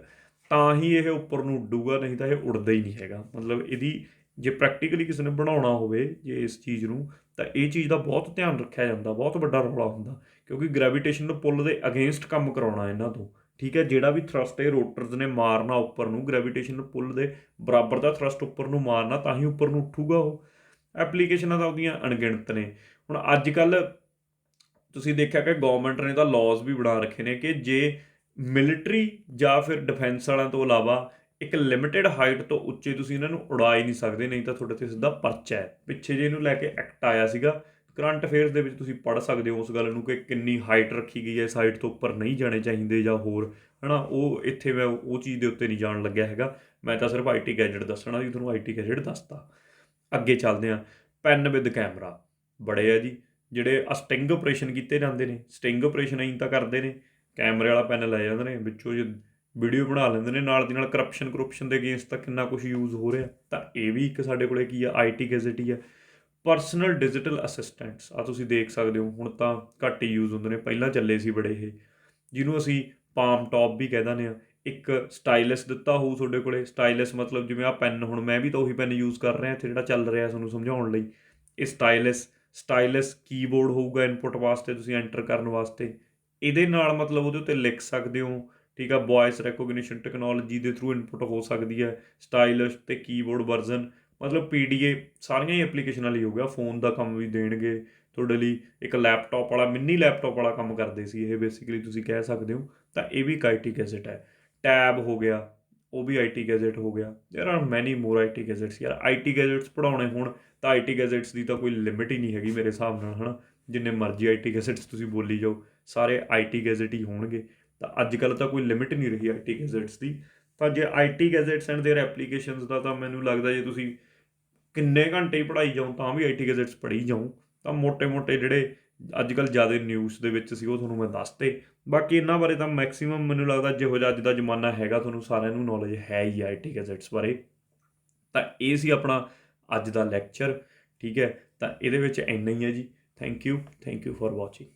ਤਾਂ ਹੀ ਇਹ ਉੱਪਰ ਨੂੰ ਉੱਡੂਗਾ, ਨਹੀਂ ਤਾਂ ਇਹ ਉੱਡਦਾ ਹੀ ਨਹੀਂ ਹੈਗਾ। ਮਤਲਬ ਇਹਦੀ ਜੇ ਪ੍ਰੈਕਟੀਕਲੀ ਕਿਸੇ ਨੇ ਬਣਾਉਣਾ ਹੋਵੇ ਜੇ ਇਸ ਚੀਜ਼ ਨੂੰ, ਤਾਂ ਇਹ ਚੀਜ਼ ਦਾ ਬਹੁਤ ਧਿਆਨ ਰੱਖਿਆ ਜਾਂਦਾ, ਬਹੁਤ ਵੱਡਾ ਰੌਲਾ ਹੁੰਦਾ, ਕਿਉਂਕਿ ਗ੍ਰੈਵੀਟੇਸ਼ਨ ਪੁੱਲ ਦੇ ਅਗੇਂਸਟ ਕੰਮ ਕਰਾਉਣਾ ਇਹਨਾਂ ਤੋਂ, ਠੀਕ ਹੈ। ਜਿਹੜਾ ਵੀ ਥਰਸਟ ਇਹ ਰੋਟਰਸ ਨੇ ਮਾਰਨਾ ਉੱਪਰ ਨੂੰ, ਗ੍ਰੈਵੀਟੇਸ਼ਨ ਪੁੱਲ ਦੇ ਬਰਾਬਰ ਦਾ ਥਰਸਟ ਉੱਪਰ ਨੂੰ ਮਾਰਨਾ, ਤਾਂ ਹੀ ਉੱਪਰ ਨੂੰ ਉੱਠੂਗਾ ਉਹ। ਐਪਲੀਕੇਸ਼ਨਾਂ ਤਾਂ ਉਹਦੀਆਂ ਅਣਗਿਣਤ ਨੇ। ਹੁਣ ਅੱਜ ਕੱਲ੍ਹ ਤੁਸੀਂ ਦੇਖਿਆ ਕਿ ਗੌਰਮੈਂਟ ਨੇ ਤਾਂ ਲਾਜ਼ ਵੀ ਬਣਾ ਰੱਖੇ ਨੇ ਕਿ ਜੇ ਮਿਲਟਰੀ ਜਾਂ ਫਿਰ ਡਿਫੈਂਸ ਵਾਲਿਆਂ ਤੋਂ ਇਲਾਵਾ ਇੱਕ ਲਿਮਿਟਿਡ ਹਾਈਟ ਤੋਂ ਉੱਚੇ ਤੁਸੀਂ ਇਹਨਾਂ ਨੂੰ ਉਡਾ ਹੀ ਨਹੀਂ ਸਕਦੇ, ਨਹੀਂ ਤਾਂ ਤੁਹਾਡੇ 'ਤੇ ਸਿੱਧਾ ਪਰਚਾ ਹੈ। ਪਿੱਛੇ ਜੇ ਇਹਨੂੰ ਲੈ ਕੇ ਐਕਟ ਆਇਆ ਸੀਗਾ, ਕਰੰਟ ਅਫੇਅਰਸ ਦੇ ਵਿੱਚ ਤੁਸੀਂ ਪੜ੍ਹ ਸਕਦੇ ਹੋ ਉਸ ਗੱਲ ਨੂੰ, ਕਿ ਕਿੰਨੀ ਹਾਈਟ ਰੱਖੀ ਗਈ ਹੈ, ਇਸ ਹਾਈਟ ਤੋਂ ਉੱਪਰ ਨਹੀਂ ਜਾਣੇ ਚਾਹੀਦੇ ਜਾਂ ਹੋਰ, ਹੈ ਨਾ। ਉਹ ਇੱਥੇ ਮੈਂ ਉਹ ਚੀਜ਼ ਦੇ ਉੱਤੇ ਨਹੀਂ ਜਾਣ ਲੱਗਿਆ ਹੈਗਾ, ਮੈਂ ਤਾਂ ਸਿਰਫ IT ਗੈਜਟ ਦੱਸਣਾ ਜੀ ਤੁਹਾਨੂੰ, IT ਗੈਜਟ ਦੱਸਤਾ। ਅੱਗੇ ਚੱਲਦੇ ਹਾਂ। ਪੈਨ ਵਿਦ ਕੈਮਰਾ ਬੜੇ ਆ ਜੀ, ਜਿਹੜੇ ਸਟਿੰਗ ਆਪਰੇਸ਼ਨ ਕੀਤੇ ਜਾਂਦੇ ਨੇ। ਸਟਿੰਗ ਆਪਰੇਸ਼ਨ ਅਸੀਂ ਤਾਂ ਕਰਦੇ ਨੇ, ਕੈਮਰੇ ਵਾਲਾ ਪੈਨ ਲੈ ਜਾਂਦੇ ਨੇ, ਵਿੱਚੋਂ ਵੀਡੀਓ ਬਣਾ ਲੈਂਦੇ ਨੇ, ਨਾਲ ਦੀ ਨਾਲ ਕਰਪਸ਼ਨ ਦੇ ਅਗੇਂਸਟ ਤਾਂ ਕਿੰਨਾ ਕੁਛ ਯੂਜ਼ ਹੋ ਰਿਹਾ। ਤਾਂ ਇਹ ਵੀ ਇੱਕ ਸਾਡੇ ਕੋਲੇ ਕੀ ਆ, IT ਗੈਜਟ ਹੀ ਆ। ਪਰਸਨਲ ਡਿਜੀਟਲ ਅਸਿਸਟੈਂਟਸ ਆ ਤੁਸੀਂ ਦੇਖ ਸਕਦੇ ਹੋ, ਹੁਣ ਤਾਂ ਘੱਟ ਹੀ ਯੂਜ਼ ਹੁੰਦੇ ਨੇ, ਪਹਿਲਾਂ ਚੱਲੇ ਸੀ ਬੜੇ ਇਹ, ਜਿਹਨੂੰ ਅਸੀਂ ਪਾਮ ਟੌਪ ਵੀ ਕਹਿ ਦਿੰਦੇ ਹਾਂ। ਇੱਕ ਸਟਾਈਲਸ ਦਿੱਤਾ ਹੋਊ ਤੁਹਾਡੇ ਕੋਲੇ, ਸਟਾਈਲਸ ਮਤਲਬ ਜਿਵੇਂ ਆਹ ਪੈਨ, ਹੁਣ ਮੈਂ ਵੀ ਤਾਂ ਉਹੀ ਪੈਨ ਯੂਜ਼ ਕਰ ਰਿਹਾ ਇੱਥੇ ਜਿਹੜਾ ਚੱਲ ਰਿਹਾ ਤੁਹਾਨੂੰ ਸਮਝਾਉਣ ਲਈ। ਇਹ ਸਟਾਈਲਸ ਕੀਬੋਰਡ ਹੋਊਗਾ ਇਨਪੁਟ ਵਾਸਤੇ, ਤੁਸੀਂ ਐਂਟਰ ਕਰਨ ਵਾਸਤੇ। ਇਹਦੇ ਨਾਲ ਮਤਲਬ ਉਹਦੇ ਉੱਤੇ ਲਿਖ ਸਕਦੇ ਹੋ, ਠੀਕ ਆ। ਵੋਇਸ ਰੈਕੋਗਨੀਸ਼ਨ ਟੈਕਨੋਲੋਜੀ ਦੇ ਥਰੂ ਇਨਪੁਟ ਹੋ ਸਕਦੀ ਹੈ। ਸਟਾਈਲਸ ਅਤੇ ਕੀਬੋਰਡ ਵਰਜ਼ਨ ਮਤਲਬ PDA ਸਾਰੀਆਂ ਹੀ ਐਪਲੀਕੇਸ਼ਨਾਂ ਲਈ ਹੋ ਗਿਆ, ਫੋਨ ਦਾ ਕੰਮ ਵੀ ਦੇਣਗੇ ਤੁਹਾਡੇ ਲਈ। ਇੱਕ ਲੈਪਟਾਪ ਵਾਲਾ, ਮਿੰਨੀ ਲੈਪਟਾਪ ਵਾਲਾ ਕੰਮ ਕਰਦੇ ਸੀ ਇਹ ਬੇਸਿਕਲੀ, ਤੁਸੀਂ ਕਹਿ ਸਕਦੇ ਹੋ। ਤਾਂ ਇਹ ਵੀ ਇੱਕ IT ਗੈਜਟ ਹੈ। ਟੈਬ ਹੋ ਗਿਆ, ਉਹ ਵੀ IT ਗੈਜਟ ਹੋ ਗਿਆ। ਦੇਅਰ ਆਰ ਮੈਨੀ ਮੋਰ IT ਗੈਜਟਸ ਯਾਰ। IT ਗੈਜਟਸ ਪੜ੍ਹਾਉਣੇ ਹੋਣ ਤਾਂ IT ਗੈਜਟਸ ਦੀ ਤਾਂ ਕੋਈ ਲਿਮਿਟ ਹੀ ਨਹੀਂ ਹੈਗੀ ਮੇਰੇ ਹਿਸਾਬ ਨਾਲ, ਹੈ ਨਾ। ਜਿੰਨੇ ਮਰਜ਼ੀ IT ਗੈਜਟਸ ਤੁਸੀਂ ਬੋਲੀ ਜਾਓ, ਸਾਰੇ IT ਗੈਜਟ ਹੀ ਹੋਣਗੇ। ਤਾਂ ਅੱਜ ਕੱਲ੍ਹ ਤਾਂ ਕੋਈ ਲਿਮਿਟ ਨਹੀਂ ਰਹੀ IT ਗੈਜਟਸ ਦੀ। ਤਾਂ ਜੇ IT gadgets and their applications ਦਾ ਤਾਂ ਮੈਨੂੰ ਲੱਗਦਾ ਜੇ ਤੁਸੀਂ ਕਿੰਨੇ ਘੰਟੇ ਹੀ ਪੜ੍ਹਾਈ ਜਾਓ ਤਾਂ ਵੀ IT ਗੈਜਟਸ ਪੜ੍ਹੀ ਜਾਓ। ਤਾਂ ਮੋਟੇ ਜਿਹੜੇ ਅੱਜ ਕੱਲ੍ਹ ਜ਼ਿਆਦਾ ਨਿਊਜ਼ ਦੇ ਵਿੱਚ ਸੀ ਉਹ ਤੁਹਾਨੂੰ ਮੈਂ ਦੱਸਤੇ। ਬਾਕੀ ਇਹਨਾਂ ਬਾਰੇ ਤਾਂ ਮੈਕਸੀਮਮ ਮੈਨੂੰ ਲੱਗਦਾ ਜਿਹੋ ਜਿਹਾ ਅੱਜ ਦਾ ਜ਼ਮਾਨਾ ਹੈਗਾ, ਤੁਹਾਨੂੰ ਸਾਰਿਆਂ ਨੂੰ ਨੌਲੇਜ ਹੈ ਹੀ IT ਗੈਜਟਸ ਬਾਰੇ। ਤਾਂ ਇਹ ਸੀ ਆਪਣਾ ਅੱਜ ਦਾ ਲੈਕਚਰ, ਠੀਕ ਹੈ। ਤਾਂ ਇਹਦੇ ਵਿੱਚ ਇੰਨਾ ਹੀ ਹੈ ਜੀ। Thank you for watching.